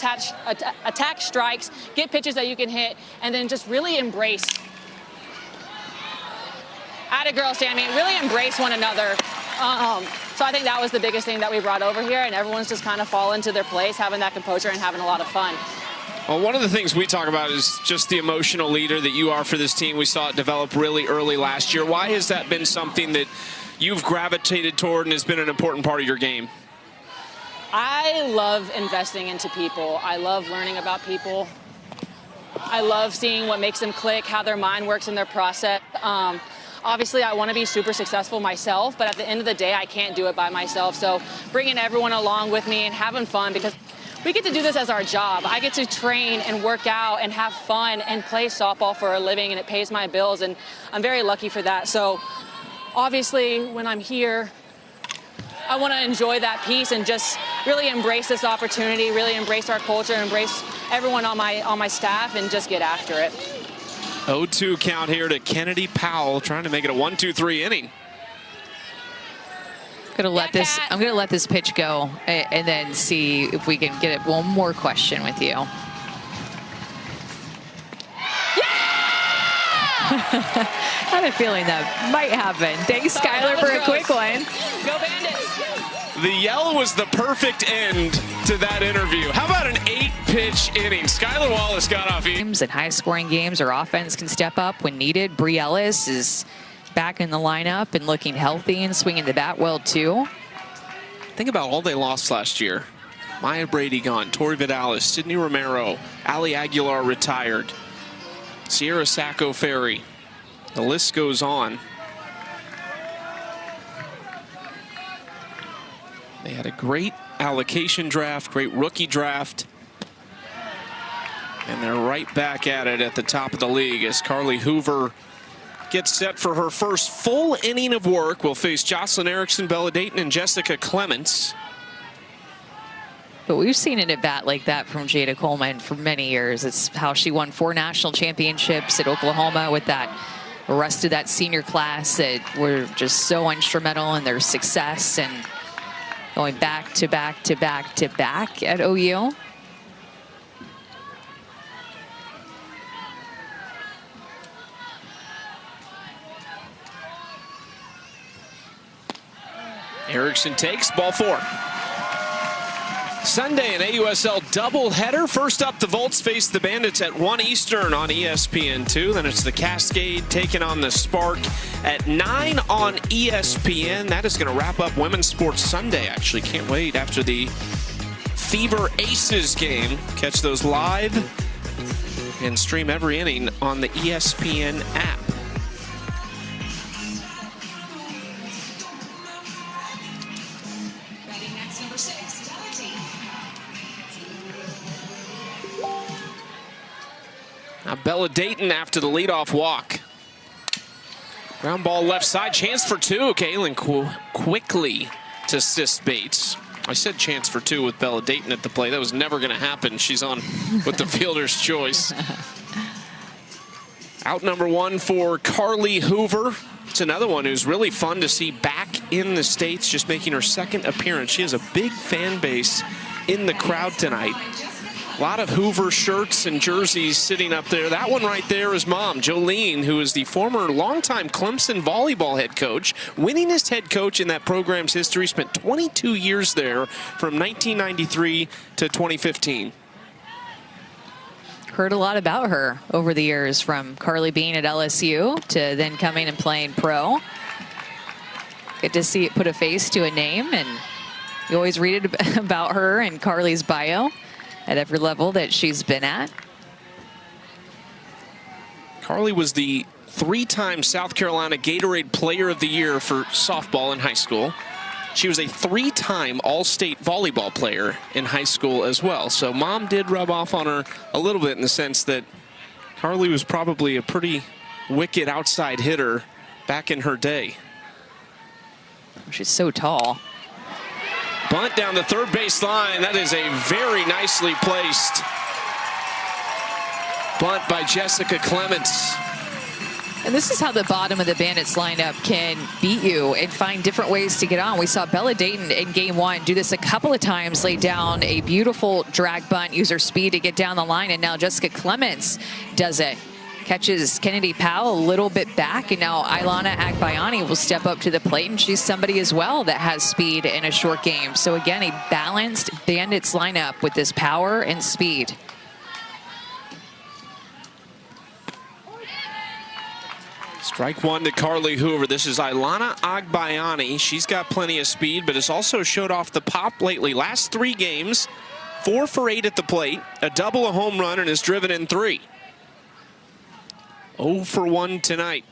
Speaker 9: attack strikes, get pitches that you can hit, and then just really embrace. Atta girl, Sammy. Really embrace one another. So I think that was the biggest thing that we brought over here, and everyone's just kind of fallen to their place, having that composure and having a lot of fun.
Speaker 2: Well, one of the things we talk about is just the emotional leader that you are for this team. We saw it develop really early last year. Why has that been something that you've gravitated toward and has been an important part of your game?
Speaker 9: I love investing into people. I love learning about people. I love seeing what makes them click, how their mind works in their process. Obviously, I want to be super successful myself, but at the end of the day, I can't do it by myself. So bringing everyone along with me and having fun, because we get to do this as our job. I get to train and work out and have fun and play softball for a living, and it pays my bills, and I'm very lucky for that. So obviously, when I'm here, I want to enjoy that piece and just really embrace this opportunity, really embrace our culture, embrace everyone on my staff, and just get after it.
Speaker 2: 0-2 count here to Kennedy Powell, trying to make it a 1-2-3 inning.
Speaker 1: I'm gonna let this pitch go and then see if we can get one more question with you. I had a feeling that might happen. Thanks, Skylar, for a quick one.
Speaker 9: Go Bandits!
Speaker 2: The yell was the perfect end to that interview. How about an 8-pitch inning? Skylar Wallace got off.
Speaker 1: Games and high-scoring games, our offense can step up when needed. Bree Ellis is back in the lineup and looking healthy and swinging the bat well too.
Speaker 2: Think about all they lost last year. Maya Brady gone, Tori Vidalis, Sydney Romero, Ali Aguilar retired, Sierra Sacco Ferry. The list goes on. They had a great allocation draft, great rookie draft. And they're right back at it at the top of the league as Carly Hoover gets set for her first full inning of work. Will face Jocelyn Erickson, Bella Dayton, and Jessica Clements.
Speaker 1: But we've seen an at-bat like that from Jada Coleman for many years. It's how she won 4 national championships at Oklahoma with that rest of that senior class that were just so instrumental in their success and going back to back to back to back at OU.
Speaker 2: Erickson takes ball 4. Sunday, an AUSL doubleheader. First up, the Volts face the Bandits at 1 Eastern on ESPN2. Then it's the Cascade taking on the Spark at 9 on ESPN. That is going to wrap up Women's Sports Sunday. Actually, can't wait after the Fever Aces game. Catch those live and stream every inning on the ESPN app. Now Bella Dayton after the leadoff walk. Ground ball left side, chance for 2. Kaylin quickly to assist Bates. I said chance for 2 with Bella Dayton at the plate. That was never going to happen. She's on with the fielder's choice. Out number 1 for Carly Hoover. It's another one who's really fun to see back in the States, just making her second appearance. She has a big fan base in the crowd tonight. A lot of Hoover shirts and jerseys sitting up there. That one right there is mom, Jolene, who is the former longtime Clemson volleyball head coach, winningest head coach in that program's history, spent 22 years there from 1993 to 2015.
Speaker 1: Heard a lot about her over the years, from Carly being at LSU to then coming and playing pro. Good to see it put a face to a name, and you always read it about her and Carly's bio at every level that she's been at.
Speaker 2: Carly was the 3-time South Carolina Gatorade Player of the Year for softball in high school. She was a 3-time All-State volleyball player in high school as well. So mom did rub off on her a little bit in the sense that Carly was probably a pretty wicked outside hitter back in her day.
Speaker 1: She's so tall.
Speaker 2: Bunt down the third base line. That is a very nicely placed bunt by Jessica Clements.
Speaker 1: And this is how the bottom of the Bandits lineup can beat you and find different ways to get on. We saw Bella Dayton in game 1 do this a couple of times, lay down a beautiful drag bunt, use her speed to get down the line, and now Jessica Clements does it. Catches Kennedy Powell a little bit back, and now Ailana Agbayani will step up to the plate, and she's somebody as well that has speed in a short game. So again, a balanced Bandits lineup with this power and speed.
Speaker 2: Strike one to Carly Hoover. This is Ailana Agbayani. She's got plenty of speed, but has also showed off the pop lately. Last 3 games, 4 for 8 at the plate, a double, a home run, and has driven in 3. 0 for 1 tonight.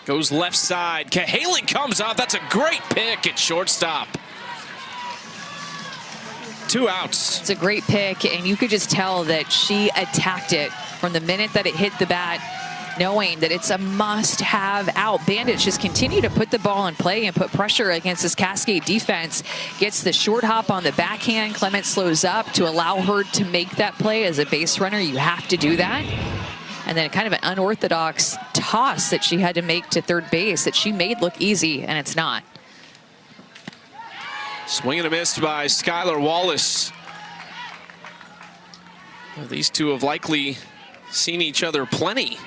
Speaker 2: Goes left side. Cahaly comes up. That's a great pick at shortstop. 2 outs.
Speaker 1: It's a great pick, and you could just tell that she attacked it from the minute that it hit the bat, knowing that it's a must-have out. Bandits just continue to put the ball in play and put pressure against this Cascade defense. Gets the short hop on the backhand. Clement slows up to allow her to make that play. As a base runner, you have to do that. And then kind of an unorthodox toss that she had to make to third base that she made look easy, and it's not.
Speaker 2: Swing and a miss by Skylar Wallace. Well, these two have likely seen each other plenty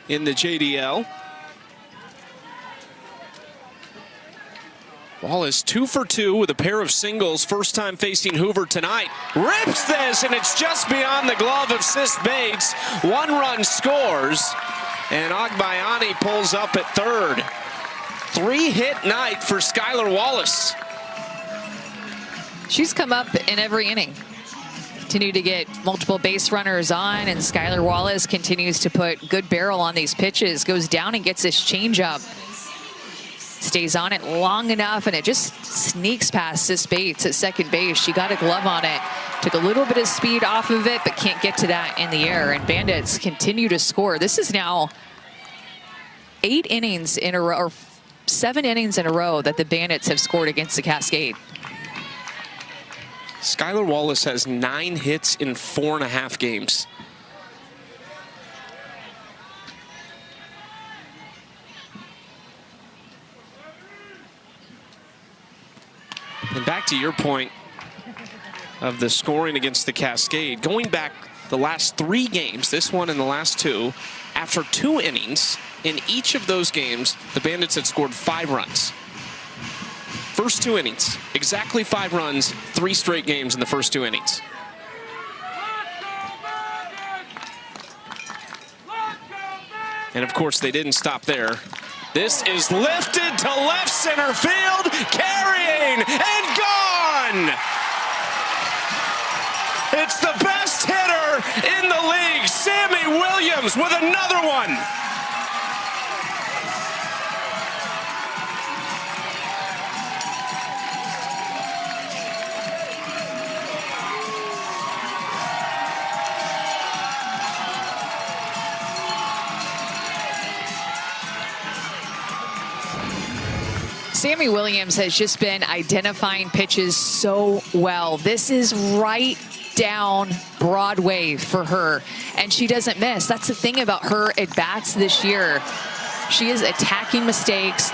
Speaker 2: in the JDL. Wallace 2 for 2 with a pair of singles. First time facing Hoover tonight. Rips this, and it's just beyond the glove of Sis Bates. 1 run scores, and Agbayani pulls up at third. 3-hit night for Skylar Wallace.
Speaker 1: She's come up in every inning. Continue to get multiple base runners on, and Skylar Wallace continues to put good barrel on these pitches. Goes down and gets this changeup. Stays on it long enough, and it just sneaks past Sis Bates at second base. She got a glove on it. Took a little bit of speed off of it, but can't get to that in the air. And Bandits continue to score. This is now 8 innings in a row, or 7 innings in a row that the Bandits have scored against the Cascade.
Speaker 2: Skylar Wallace has 9 hits in 4.5 games. And back to your point of the scoring against the Cascade, going back the last 3 games, this one and the last 2, after 2 innings, in each of those games, the Bandits had scored 5 runs. First 2 innings, exactly 5 runs, 3 straight games in the first 2 innings. And of course, they didn't stop there. This is lifted to left center field, carrying and gone! It's the best hitter in the league, Sammy Williams, with another one.
Speaker 1: Sammy Williams has just been identifying pitches so well. This is right down Broadway for her, and she doesn't miss. That's the thing about her at-bats this year. She is attacking mistakes,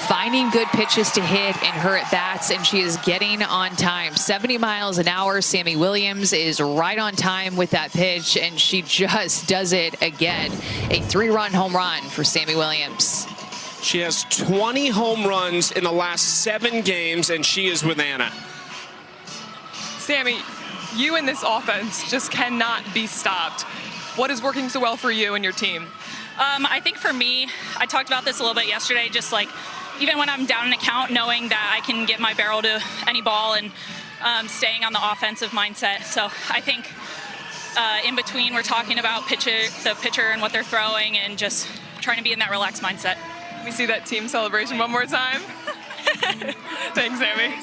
Speaker 1: finding good pitches to hit in her at-bats, and she is getting on time. 70 miles an hour. Sammy Williams is right on time with that pitch, and she just does it again. A 3-run home run for Sammy Williams.
Speaker 2: She has 20 home runs in the last 7 games, and she is with Anna.
Speaker 3: Sammy, you in this offense just cannot be stopped. What is working so well for you and your team?
Speaker 4: I think for me, I talked about this a little bit yesterday, just like
Speaker 10: even when I'm down an account, knowing that I can get my barrel to any ball and staying on the offensive mindset. So I think in between, we're talking about the pitcher and what they're throwing and just trying to be in that relaxed mindset.
Speaker 3: Let me see that team celebration one more time. Thanks, Sammy.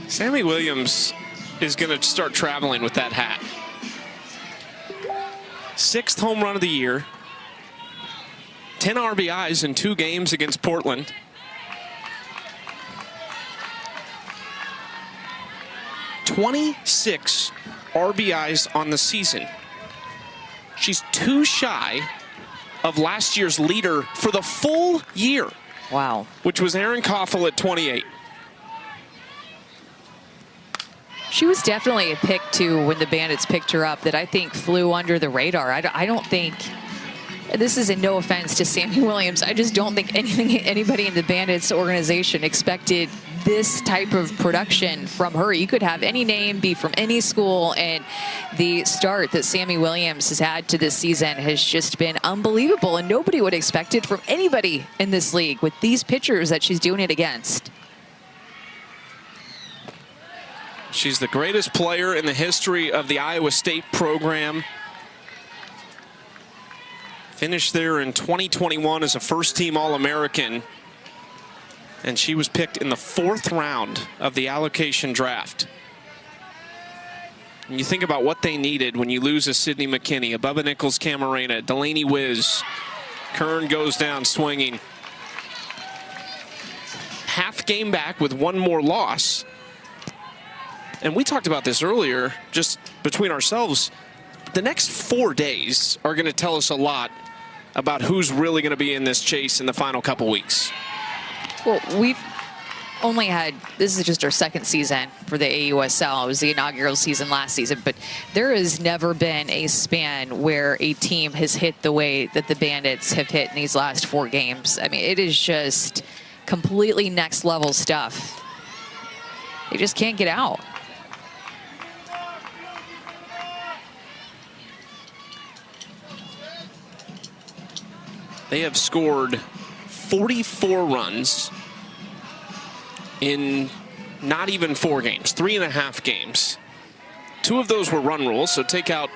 Speaker 2: Sammy Williams is going to start traveling with that hat. 6th home run of the year. 10 RBIs in 2 games against Portland. "26 RBIs on the season. She's 2 shy of last year's leader for the full year.
Speaker 1: Wow.
Speaker 2: Which was Erin Koffel at 28.
Speaker 1: She was definitely a pick, too, when the Bandits picked her up that I think flew under the radar. I don't think, this is a no offense to Sammy Williams, I just don't think anybody in the Bandits organization expected this type of production from her. You could have any name, be from any school, and the start that Sammy Williams has had to this season has just been unbelievable, and nobody would expect it from anybody in this league with these pitchers that she's doing it against.
Speaker 2: She's the greatest player in the history of the Iowa State program. Finished there in 2021 as a first-team All-American. And she was picked in the 4th round of the allocation draft. And you think about what they needed when you lose a Sydney McKinney, a Bubba Nichols-Camarena, Delaney Wiz. Kern goes down swinging. Half game back with 1 more loss. And we talked about this earlier, just between ourselves. The next 4 days are going to tell us a lot about who's really going to be in this chase in the final couple weeks.
Speaker 1: Well, we've only had, this is just our 2nd season for the AUSL. It was the inaugural season last season, but there has never been a span where a team has hit the way that the Bandits have hit in these last 4 games. I mean, it is just completely next level stuff. They just can't get out.
Speaker 2: They have scored 44 runs in not even 4 games, 3.5 games. 2 of those were run rules, so take out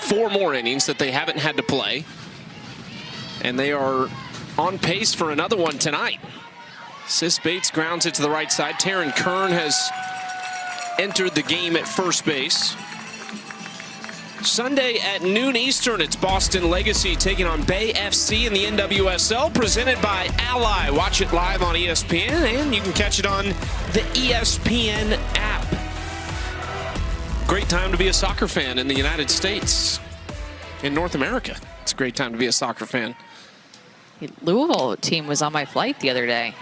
Speaker 2: 4 more innings that they haven't had to play. And they are on pace for another one tonight. Sis Bates grounds it to the right side. Taryn Kern has entered the game at first base. Sunday at noon Eastern, it's Boston Legacy taking on Bay FC in the NWSL, presented by Ally. Watch it live on ESPN, and you can catch it on the ESPN app. Great time to be a soccer fan in the United States, in North America. It's a great time to be a soccer fan.
Speaker 1: Louisville team was on my flight the other day.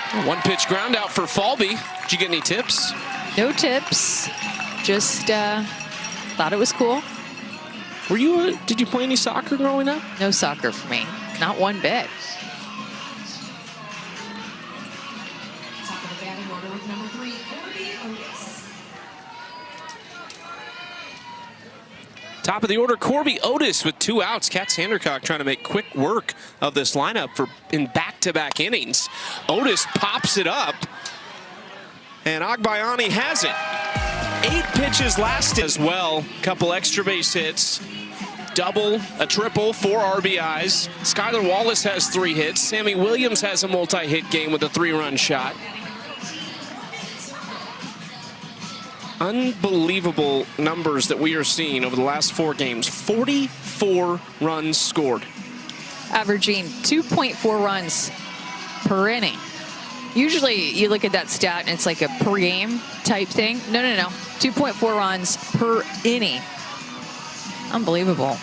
Speaker 2: 1-pitch ground out for Falby. Did you get any tips?
Speaker 1: No tips, just thought it was cool.
Speaker 2: Were you? Did you play any soccer growing up?
Speaker 1: No soccer for me, not one bit.
Speaker 2: Top of the order, Corby Otis with 2 outs. Kat Sandercock trying to make quick work of this lineup in back-to-back innings. Otis pops it up, and Agbayani has it. 8 pitches last as well. Couple extra base hits. Double, a triple, 4 RBIs. Skylar Wallace has 3 hits. Sammy Williams has a multi-hit game with a 3-run shot. Unbelievable numbers that we are seeing over the last 4 games. 44 runs scored.
Speaker 1: Averaging 2.4 runs per inning. Usually you look at that stat and it's like a per game type thing. No. 2.4 runs per inning. Unbelievable.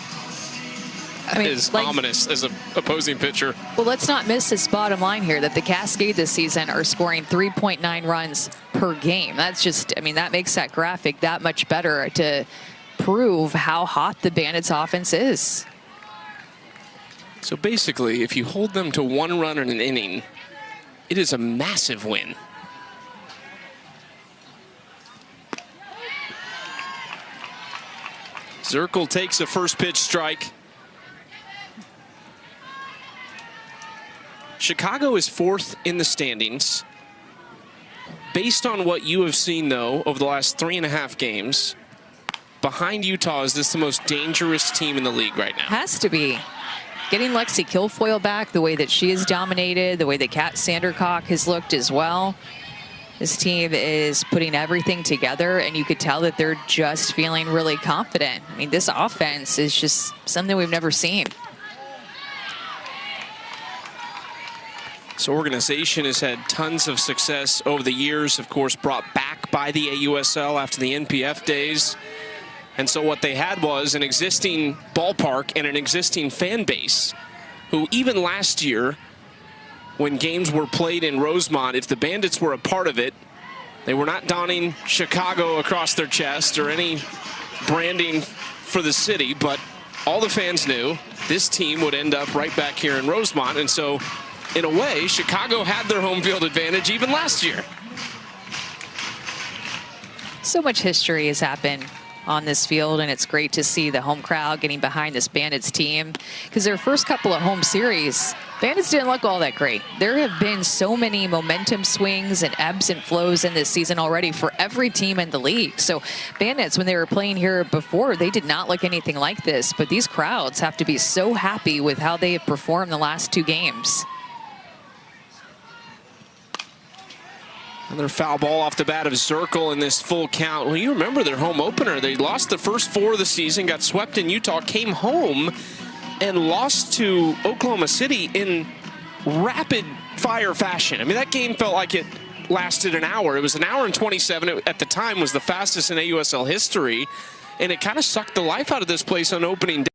Speaker 2: I mean, is ominous as an opposing pitcher.
Speaker 1: Well, let's not miss this bottom line here that the Cascade this season are scoring 3.9 runs per game. That's just, I mean, that makes that graphic that much better to prove how hot the Bandits offense is.
Speaker 2: So basically, if you hold them to 1 run in an inning, it is a massive win. Zirkle takes a first pitch strike. Chicago is 4th in the standings. Based on what you have seen, though, over the last 3.5 games, behind Utah, is this the most dangerous team in the league right now?
Speaker 1: Has to be. Getting Lexi Kilfoyle back, the way that she has dominated, the way that Kat Sandercock has looked as well. This team is putting everything together, and you could tell that they're just feeling really confident. I mean, this offense is just something we've never seen.
Speaker 2: This organization has had tons of success over the years, of course, brought back by the AUSL after the NPF days. And so what they had was an existing ballpark and an existing fan base who even last year, when games were played in Rosemont, if the Bandits were a part of it, they were not donning Chicago across their chest or any branding for the city, but all the fans knew this team would end up right back here in Rosemont. And so in a way, Chicago had their home field advantage even last year.
Speaker 1: So much history has happened on this field, and it's great to see the home crowd getting behind this Bandits team, because their first couple of home series, Bandits didn't look all that great. There have been so many momentum swings and ebbs and flows in this season already for every team in the league. So Bandits, when they were playing here before, they did not look anything like this, but these crowds have to be so happy with how they have performed the last 2 games.
Speaker 2: Another foul ball off the bat of Zirkle in this full count. Well, you remember their home opener. They lost the first 4 of the season, got swept in Utah, came home and lost to Oklahoma City in rapid fire fashion. I mean, that game felt like it lasted an hour. It was an hour and 27. It, at the time, was the fastest in AUSL history. And it kind of sucked the life out of this place on opening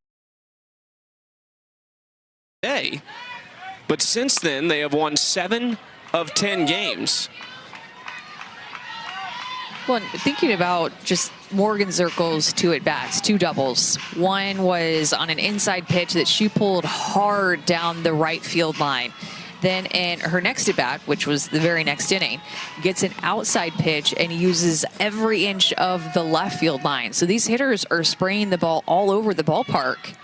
Speaker 2: day. But since then, they have won 7 of 10 games.
Speaker 1: Well, thinking about just Morgan Zirkle's 2 at-bats, 2 doubles. One was on an inside pitch that she pulled hard down the right field line. Then in her next at-bat, which was the very next inning, gets an outside pitch and uses every inch of the left field line. So these hitters are spraying the ball all over the ballpark.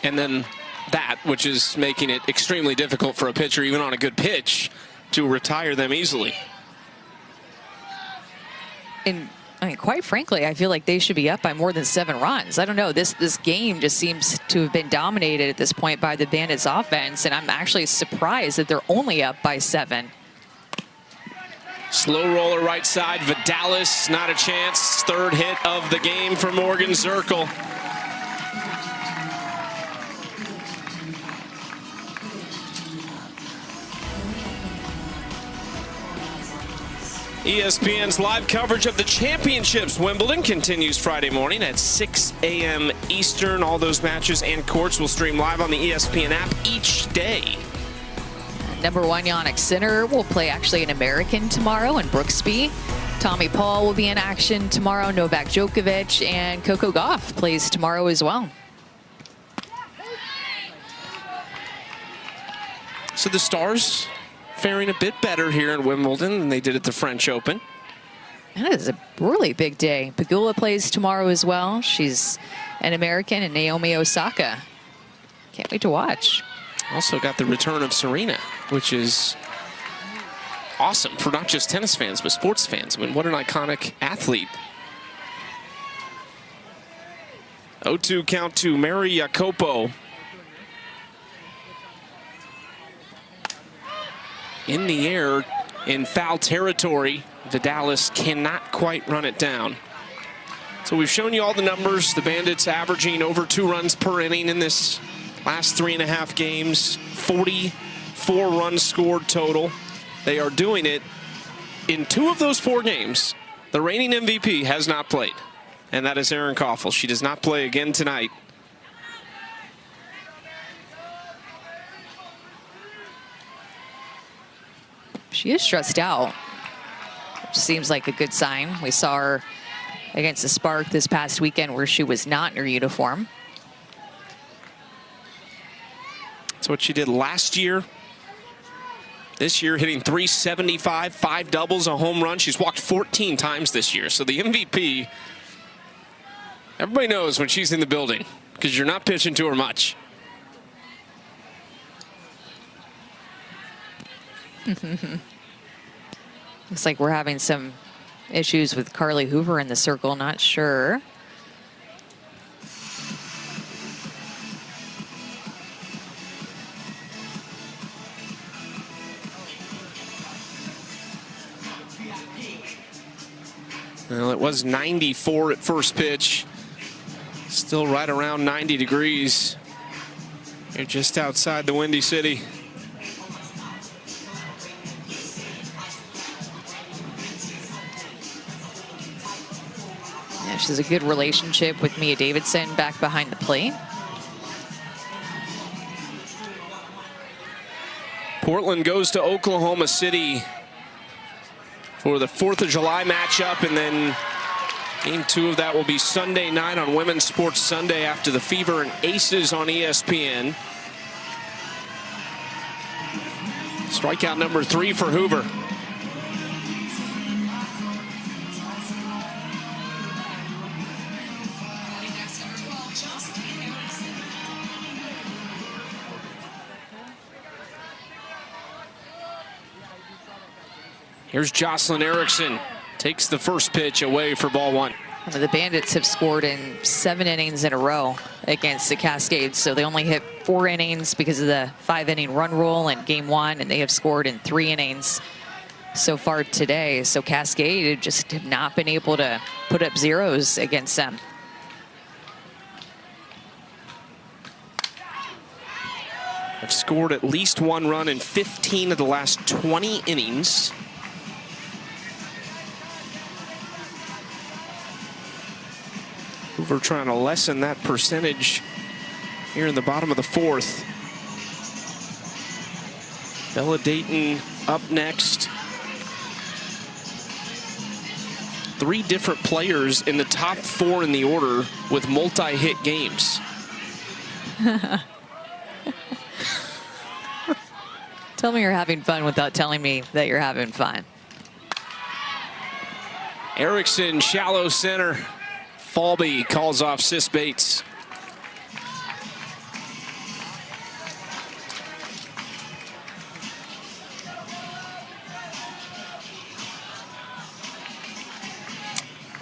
Speaker 2: And then that, which is making it extremely difficult for a pitcher, even on a good pitch, to retire them easily.
Speaker 1: And I mean, quite frankly, I feel like they should be up by more than 7 runs. I don't know. This game just seems to have been dominated at this point by the Bandits offense, and I'm actually surprised that they're only up by 7.
Speaker 2: Slow roller right side, Vidalis, not a chance. 3rd hit of the game for Morgan Zirkle. ESPN's live coverage of the championships Wimbledon continues Friday morning at 6 a.m. Eastern. All those matches and courts will stream live on the ESPN app each day.
Speaker 1: Number 1, Yannick Sinner will play actually an American tomorrow in Brooksby. Tommy Paul will be in action tomorrow. Novak Djokovic and Coco Gauff plays tomorrow as well.
Speaker 2: So the Stars faring a bit better here in Wimbledon than they did at the French Open.
Speaker 1: That is a really big day. Pegula plays tomorrow as well. She's an American, and Naomi Osaka. Can't wait to watch.
Speaker 2: Also got the return of Serena, which is awesome for not just tennis fans, but sports fans. I mean, what an iconic athlete. 0-2 count to Mary Jacopo. In the air in foul territory. Vidalis cannot quite run it down. So we've shown you all the numbers. The Bandits averaging over 2 runs per inning in this last 3.5 games. 44 runs scored total. They are doing it in 2 of those 4 games. The reigning MVP has not played, and that is Erin Koffel. She does not play again tonight.
Speaker 1: She is stressed out, which seems like a good sign. We saw her against the Spark this past weekend where she was not in her uniform.
Speaker 2: That's what she did last year. This year hitting .375, 5 doubles, a home run. She's walked 14 times this year. So the MVP, everybody knows when she's in the building, because you're not pitching to her much.
Speaker 1: Looks like we're having some issues with Carly Hoover in the circle. Not sure.
Speaker 2: Well, it was 94 at first pitch. Still right around 90 degrees. You're just outside the Windy City.
Speaker 1: Yeah, she has a good relationship with Mia Davidson back behind the plate.
Speaker 2: Portland goes to Oklahoma City for the 4th of July matchup, and then game 2 of that will be Sunday night on Women's Sports Sunday after the Fever and Aces on ESPN. Strikeout number 3 for Hoover. Here's Jocelyn Erickson. Takes the first pitch away for ball 1.
Speaker 1: The Bandits have scored in 7 innings in a row against the Cascades. So they only hit 4 innings because of the 5-inning run rule in game 1, and they have scored in 3 innings so far today. So Cascade just have not been able to put up zeros against them.
Speaker 2: Have scored at least 1 run in 15 of the last 20 innings. Hoover trying to lessen that percentage here in the bottom of the 4th. Bella Dayton up next. 3 different players in the top 4 in the order with multi-hit games.
Speaker 1: Tell me you're having fun without telling me that you're having fun.
Speaker 2: Erickson, shallow center. Falby calls off Sis Bates.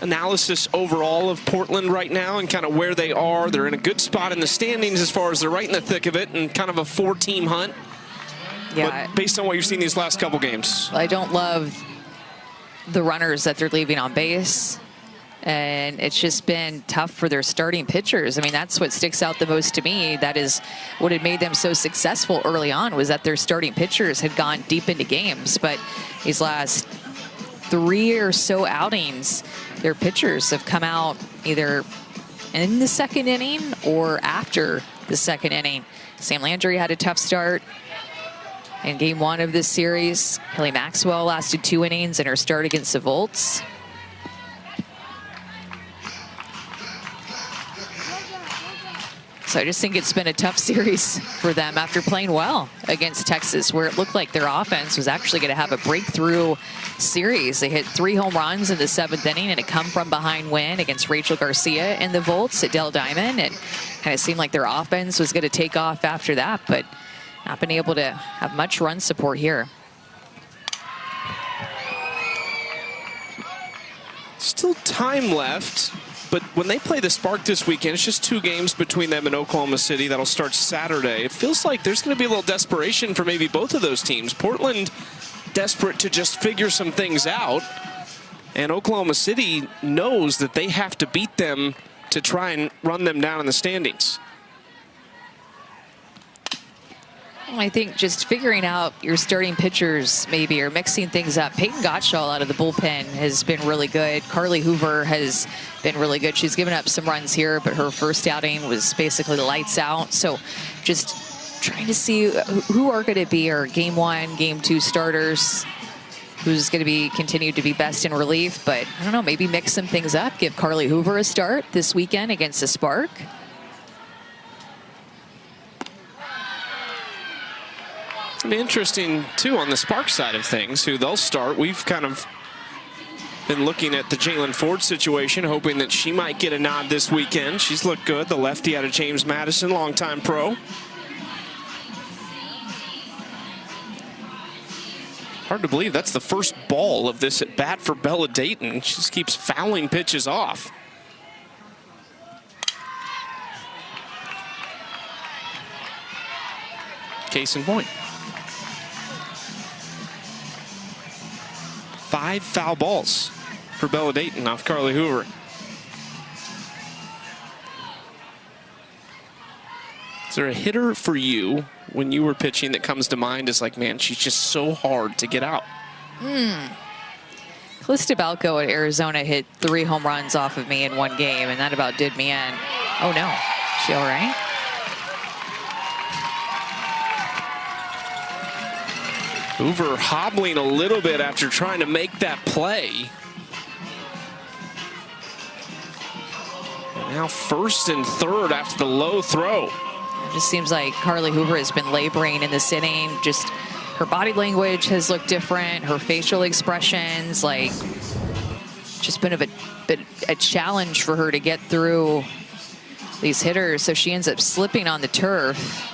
Speaker 2: Analysis overall of Portland right now and kind of where they are. They're in a good spot in the standings as far as they're right in the thick of it and kind of a 4-team hunt.
Speaker 1: Yeah.
Speaker 2: But based on what you've seen these last couple games.
Speaker 1: I don't love the runners that they're leaving on base. And it's just been tough for their starting pitchers. I mean, that's what sticks out the most to me. That is what had made them so successful early on, was that their starting pitchers had gone deep into games. But these last 3 or so outings, their pitchers have come out either in the 2nd inning or after the 2nd inning. Sam Landry had a tough start in game 1 of this series. Kelly Maxwell lasted 2 innings in her start against the Volts. So I just think it's been a tough series for them after playing well against Texas, where it looked like their offense was actually going to have a breakthrough series. They hit 3 home runs in the 7th inning and a come-from-behind win against Rachel Garcia in the Volts at Dell Diamond. It kind of seemed like their offense was going to take off after that, but not been able to have much run support here.
Speaker 2: Still time left. But when they play the Spark this weekend, it's just 2 games between them and Oklahoma City. That'll start Saturday. It feels like there's going to be a little desperation for maybe both of those teams. Portland desperate to just figure some things out. And Oklahoma City knows that they have to beat them to try and run them down in the standings.
Speaker 1: I think just figuring out your starting pitchers maybe, or mixing things up. Peyton Gottschall out of the bullpen has been really good. Carly Hoover has been really good. She's given up some runs here, but her first outing was basically lights out. So just trying to see who are going to be our game 1, game 2 starters, who's going to be continued to be best in relief. But I don't know, maybe mix some things up. Give Carly Hoover a start this weekend against the Spark. And
Speaker 2: interesting, too, on the Spark side of things, who they'll start. We've kind of been looking at the Jalen Ford situation, hoping that she might get a nod this weekend. She's looked good, the lefty out of James Madison, longtime pro. Hard to believe that's the first ball of this at bat for Bella Dayton. She just keeps fouling pitches off. Case in point. 5 foul balls for Bella Dayton off Carly Hoover. Is there a hitter for you when you were pitching that comes to mind as like, man, she's just so hard to get out?
Speaker 1: Calista Balco at Arizona hit 3 home runs off of me in one game, and that about did me in. Oh, no. Is she all right?
Speaker 2: Hoover hobbling a little bit after trying to make that play. And now first and third after the low throw.
Speaker 1: It just seems like Carly Hoover has been laboring in this inning. Just her body language has looked different. Her facial expressions, like, just been a challenge for her to get through these hitters. So she ends up slipping on the turf.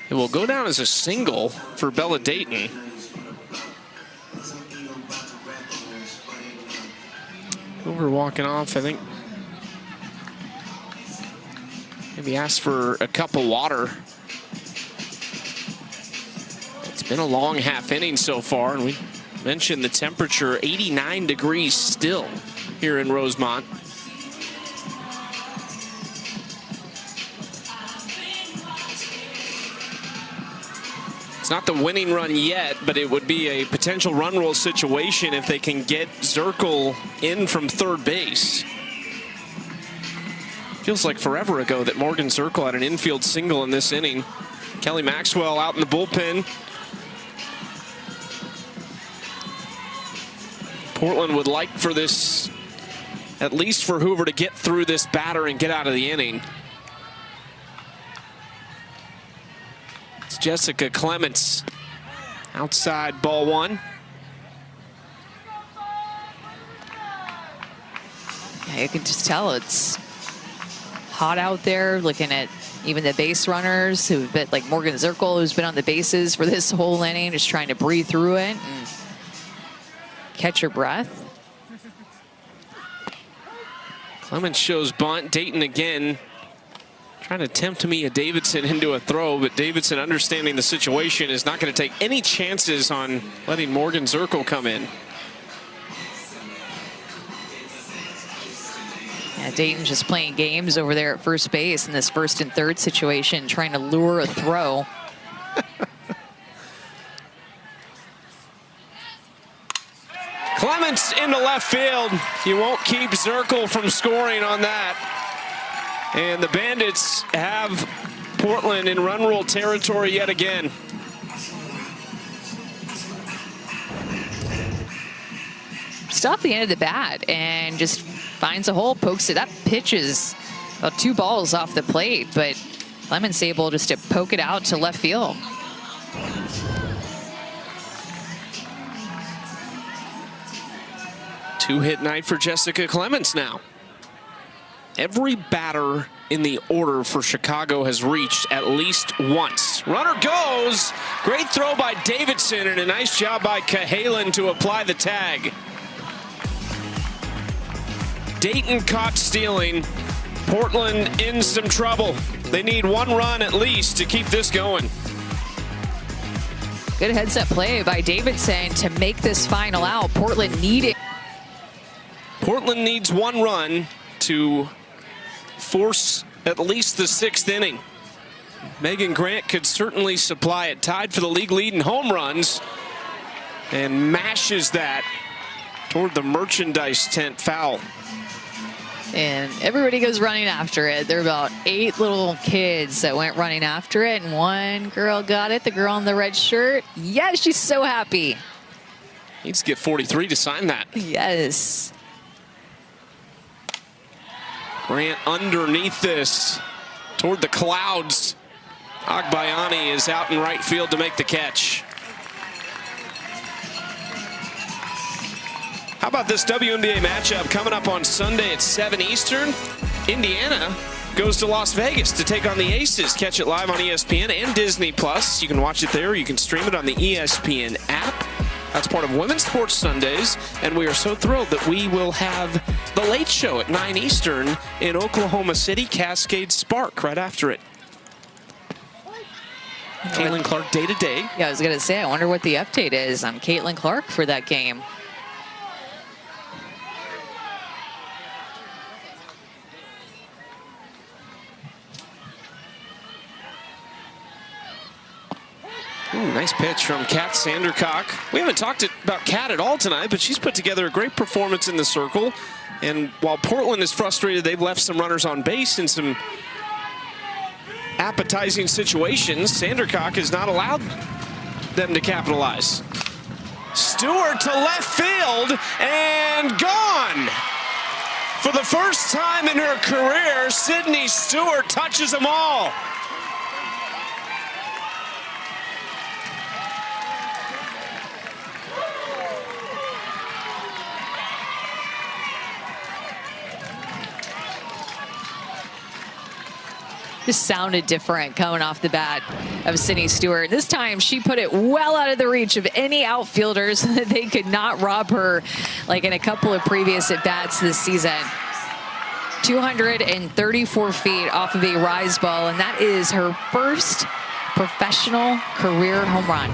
Speaker 2: It will go down as a single for Bella Dayton. Hoover walking off, I think. Maybe asked for a cup of water. It's been a long half inning so far, and we mentioned the temperature, 89 degrees still here in Rosemont. It's not the winning run yet, but it would be a potential run roll situation if they can get Zirkle in from third base. Feels like forever ago that Morgan Zirkle had an infield single in this inning. Kelly Maxwell out in the bullpen. Portland would like for this, at least for Hoover to get through this batter and get out of the inning. It's Jessica Clements outside, ball 1.
Speaker 1: Yeah, you can just tell it's hot out there. Looking at even the base runners who've been, like Morgan Zirkle, who's been on the bases for this whole inning, just trying to breathe through it and catch her breath.
Speaker 2: Clements shows bunt. Dayton again trying to tempt Mia Davidson into a throw, but Davidson, understanding the situation, is not going to take any chances on letting Morgan Zirkle come in.
Speaker 1: Yeah, Dayton's just playing games over there at first base in this first and third situation, trying to lure a throw.
Speaker 2: Clements into left field. You won't keep Zirkle from scoring on that. And the Bandits have Portland in run rule territory yet again.
Speaker 1: Just off the end of the bat and just finds a hole, pokes it up, pitches about 2 balls off the plate, but Clements able just to poke it out to left field.
Speaker 2: Two-hit night for Jessica Clements now. Every batter in the order for Chicago has reached at least once. Runner goes. Great throw by Davidson and a nice job by Cahalan to apply the tag. Dayton caught stealing. Portland in some trouble. They need 1 run at least to keep this going.
Speaker 1: Good heads-up play by Davidson to make this final out. Portland needed.
Speaker 2: Portland needs 1 run to force at least the 6th inning. Megan Grant could certainly supply it. Tied for the league lead in home runs and mashes that toward the merchandise tent foul.
Speaker 1: And everybody goes running after it. There are about 8 little kids that went running after it, and one girl got it, the girl in the red shirt. Yes, she's so happy.
Speaker 2: Needs to get 43 to sign that.
Speaker 1: Yes.
Speaker 2: Grant underneath this toward the clouds. Agbayani is out in right field to make the catch. How about this WNBA matchup coming up on Sunday at 7 Eastern? Indiana goes to Las Vegas to take on the Aces. Catch it live on ESPN and Disney+. You can watch it there. You can stream it on the ESPN app. That's part of Women's Sports Sundays, and we are so thrilled that we will have The Late Show at 9 Eastern in Oklahoma City, Cascade Spark right after it. Caitlin Clark day to day.
Speaker 1: Yeah, I was going to say, I wonder what the update is on Caitlin Clark for that game.
Speaker 2: Ooh, nice pitch from Kat Sandercock. We haven't talked about Kat at all tonight, but she's put together a great performance in the circle. And while Portland is frustrated, they've left some runners on base in some appetizing situations. Sandercock has not allowed them to capitalize. Stewart to left field and gone. For the first time in her career, Sydney Stewart touches them all.
Speaker 1: Just sounded different coming off the bat of Sydney Stewart. This time she put it well out of the reach of any outfielders. They could not rob her like in a couple of previous at-bats this season. 234 feet off of a rise ball, and that is her first professional career home run.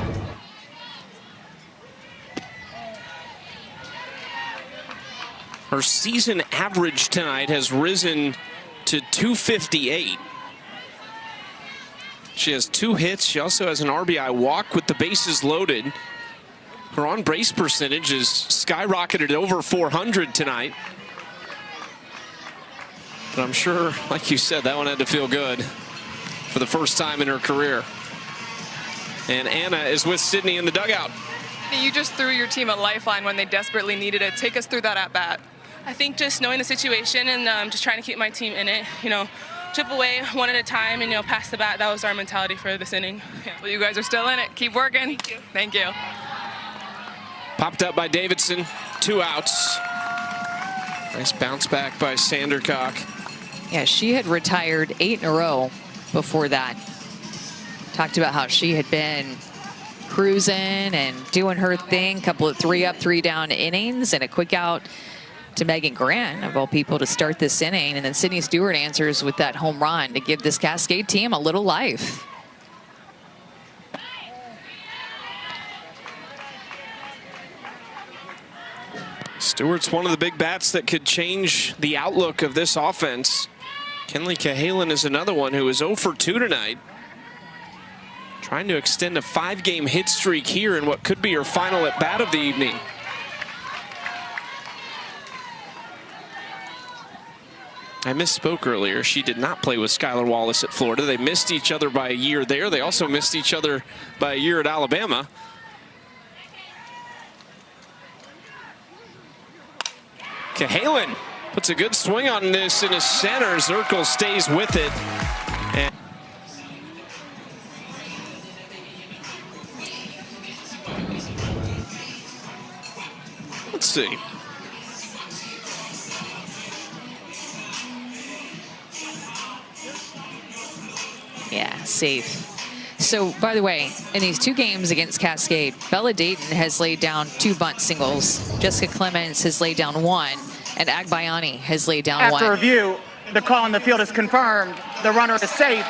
Speaker 2: Her season average tonight has risen to 258. She has 2 hits. She also has an RBI walk with the bases loaded. Her on-base percentage is skyrocketed over 400 tonight. But I'm sure, like you said, that one had to feel good for the first time in her career. And Anna is with Sydney in the dugout.
Speaker 3: You just threw your team a lifeline when they desperately needed it. Take us through that at-bat.
Speaker 11: I think just knowing the situation and just trying to keep my team in it, chip away one at a time and, pass the bat. That was our mentality for this inning.
Speaker 3: Yeah. Well, you guys are still in it. Keep working.
Speaker 11: Thank you.
Speaker 3: Thank you.
Speaker 2: Popped up by Davidson. 2 outs. Nice bounce back by Sandercock.
Speaker 1: Yeah, she had retired 8 in a row before that. Talked about how she had been cruising and doing her thing. Couple of 3 up, 3 down innings and a quick out to Megan Grant, of all people, to start this inning. And then Sydney Stewart answers with that home run to give this Cascade team a little life.
Speaker 2: Stewart's one of the big bats that could change the outlook of this offense. Kenley Cahalan is another one who is 0 for 2 tonight. Trying to extend a 5-game hit streak here in what could be her final at bat of the evening. I misspoke earlier. She did not play with Skylar Wallace at Florida. They missed each other by a year there. They also missed each other by a year at Alabama. Cahalan puts a good swing on this in his center. Zirkle stays with it. And let's see.
Speaker 1: Yeah, safe. So, by the way, in these 2 games against Cascade, Bella Dayton has laid down 2 bunt singles. Jessica Clemens has laid down 1, and Agbayani has laid down 1.
Speaker 6: After review, the call on the field is confirmed. The runner is safe.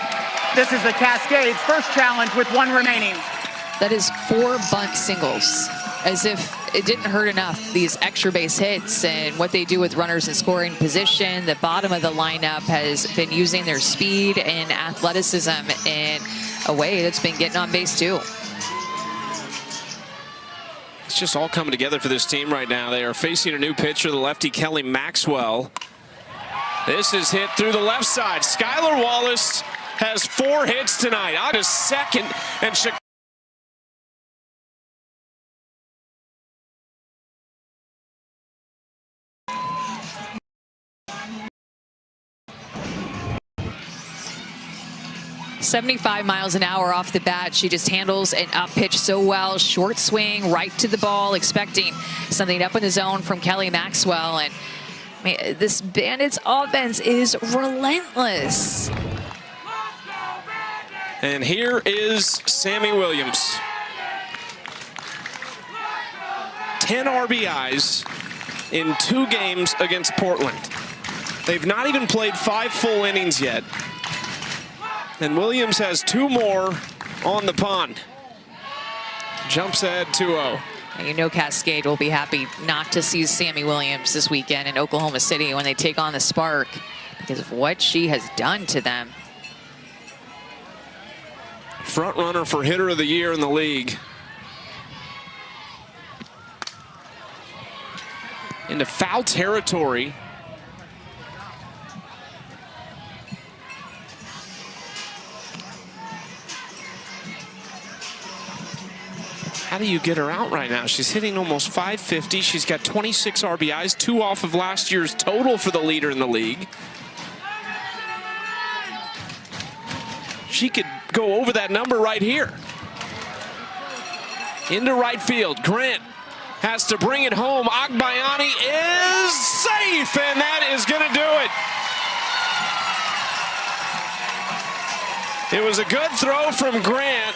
Speaker 6: This is the Cascade's first challenge with 1 remaining.
Speaker 1: That is 4 bunt singles. As if it didn't hurt enough, these extra base hits and what they do with runners in scoring position. The bottom of the lineup has been using their speed and athleticism in a way that's been getting on base too.
Speaker 2: It's just all coming together for this team right now. They are facing a new pitcher, the lefty Kelly Maxwell. This is hit through the left side. Skylar Wallace has 4 hits tonight. Out of second, and Chicago.
Speaker 1: 75 miles an hour off the bat. She just handles an up pitch so well. Short swing, right to the ball, expecting something up in the zone from Kelly Maxwell. And man, this Bandits offense is relentless.
Speaker 2: And here is Sammy Williams. 10 RBIs in 2 games against Portland. They've not even played 5 full innings yet. And Williams has 2 more on the pond. Jumps ahead 2-0.
Speaker 1: You know Cascade will be happy not to see Sammy Williams this weekend in Oklahoma City when they take on the Spark because of what she has done to them.
Speaker 2: Front runner for hitter of the year in the league. Into foul territory. How do you get her out right now? She's hitting almost 550. She's got 26 RBIs, 2 off of last year's total for the leader in the league. She could go over that number right here. Into right field. Grant has to bring it home. Agbayani is safe, and that is going to do it. It was a good throw from Grant,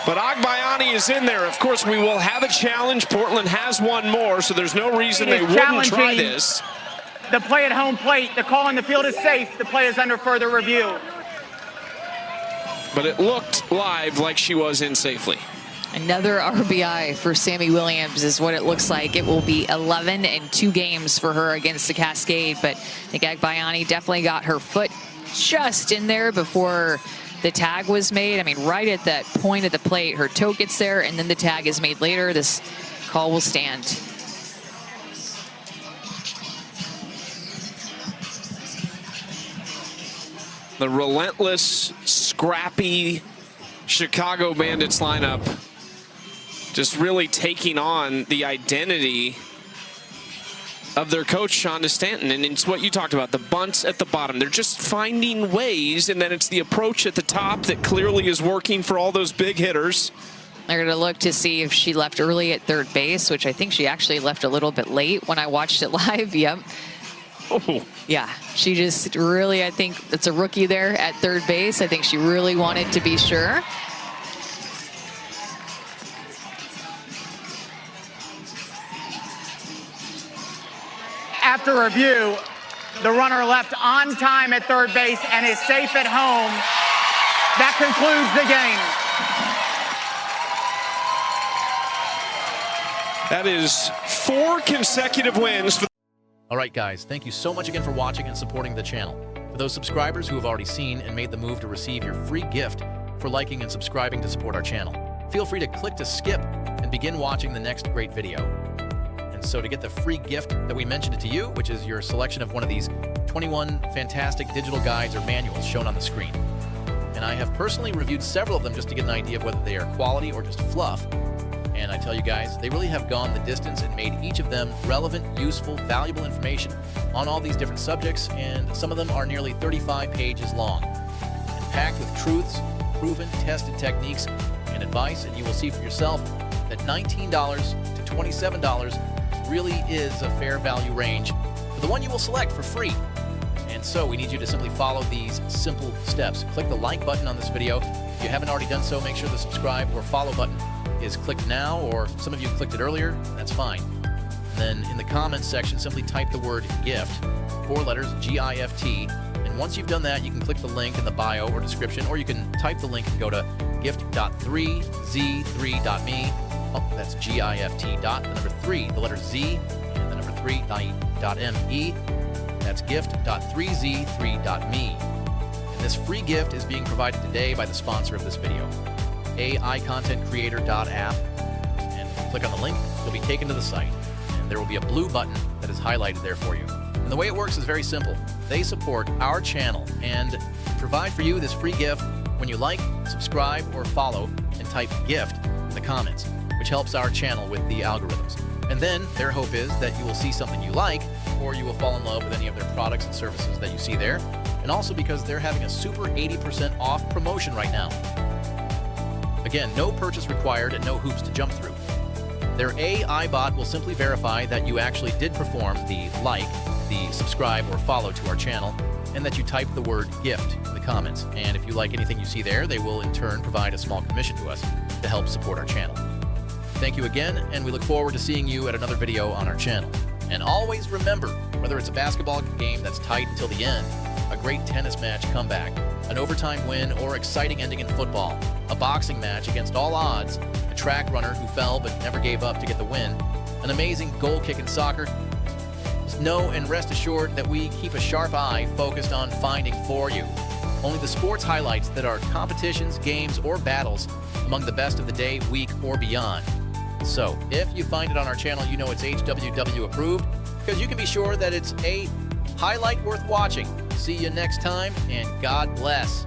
Speaker 2: but Agbayani is in there. Of course, we will have a challenge. Portland has one more, so there's no reason they wouldn't try this.
Speaker 6: The play at home plate. The call on the field is safe. The play is under further review.
Speaker 2: But it looked live like she was in safely.
Speaker 1: Another RBI for Sammy Williams is what it looks like. It will be 11 in 2 games for her against the Cascade. But I think Agbayani definitely got her foot just in there before the tag was made. I mean, right at that point of the plate, her toe gets there, and then the tag is made later. This call will stand.
Speaker 2: The relentless, scrappy Chicago Bandits lineup just really taking on the identity of their coach, Shonda Stanton. And it's what you talked about, the bunts at the bottom. They're just finding ways, and then it's the approach at the top that clearly is working for all those big hitters.
Speaker 1: They're going to look to see if she left early at third base, which I think she actually left a little bit late when I watched it live. Yep.
Speaker 2: Oh.
Speaker 1: Yeah, she just really, I think it's a rookie there at third base. I think she really wanted to be sure.
Speaker 6: After review, the runner left on time at third base and is safe at home. That concludes the game.
Speaker 2: That is 4 consecutive wins for.
Speaker 5: All right, guys, thank you so much again for watching and supporting the channel. For those subscribers who have already seen and made the move to receive your free gift for liking and subscribing to support our channel, feel free to click to skip and begin watching the next great video. And so to get the free gift that we mentioned it to you, which is your selection of one of these 21 fantastic digital guides or manuals shown on the screen. And I have personally reviewed several of them just to get an idea of whether they are quality or just fluff. And I tell you guys, they really have gone the distance and made each of them relevant, useful, valuable information on all these different subjects, and some of them are nearly 35 pages long and packed with truths, proven, tested techniques, and advice. And you will see for yourself that $19 to $27 really is a fair value range for the one you will select for free. And so we need you to simply follow these simple steps. Click the like button on this video. If you haven't already done so, make sure the subscribe or follow button is clicked now, or some of you clicked it earlier, that's fine. And then in the comments section, simply type the word GIFT, 4 letters, G-I-F-T, and once you've done that, you can click the link in the bio or description, or you can type the link and go to gift.3z3.me. Oh, that's G-I-F-T dot, the number 3, the letter Z, and the number 3.me. That's gift.3z3.me. And this free gift is being provided today by the sponsor of this video, AIContentCreator.app, and click on the link, you'll be taken to the site, and there will be a blue button that is highlighted there for you. And the way it works is very simple. They support our channel and provide for you this free gift when you like, subscribe, or follow, and type GIFT in the comments, which helps our channel with the algorithms. And then their hope is that you will see something you like, or you will fall in love with any of their products and services that you see there. And and also because they're having a super 80% off promotion right now. Again, no purchase required and no hoops to jump through. Their AI bot will simply verify that you actually did perform the like, the subscribe or follow to our channel, and that you type the word gift in the comments. And if you like anything you see there, they will in turn provide a small commission to us to help support our channel. Thank you again, and we look forward to seeing you at another video on our channel. And always remember, whether it's a basketball game that's tight until the end, a great tennis match comeback, an overtime win, or exciting ending in football, a boxing match against all odds, a track runner who fell but never gave up to get the win, an amazing goal kick in soccer, just know and rest assured that we keep a sharp eye focused on finding for you only the sports highlights that are competitions, games, or battles among the best of the day, week, or beyond. So, if you find it on our channel, you know it's HWW approved, because you can be sure that it's a highlight worth watching. See you next time, and God bless.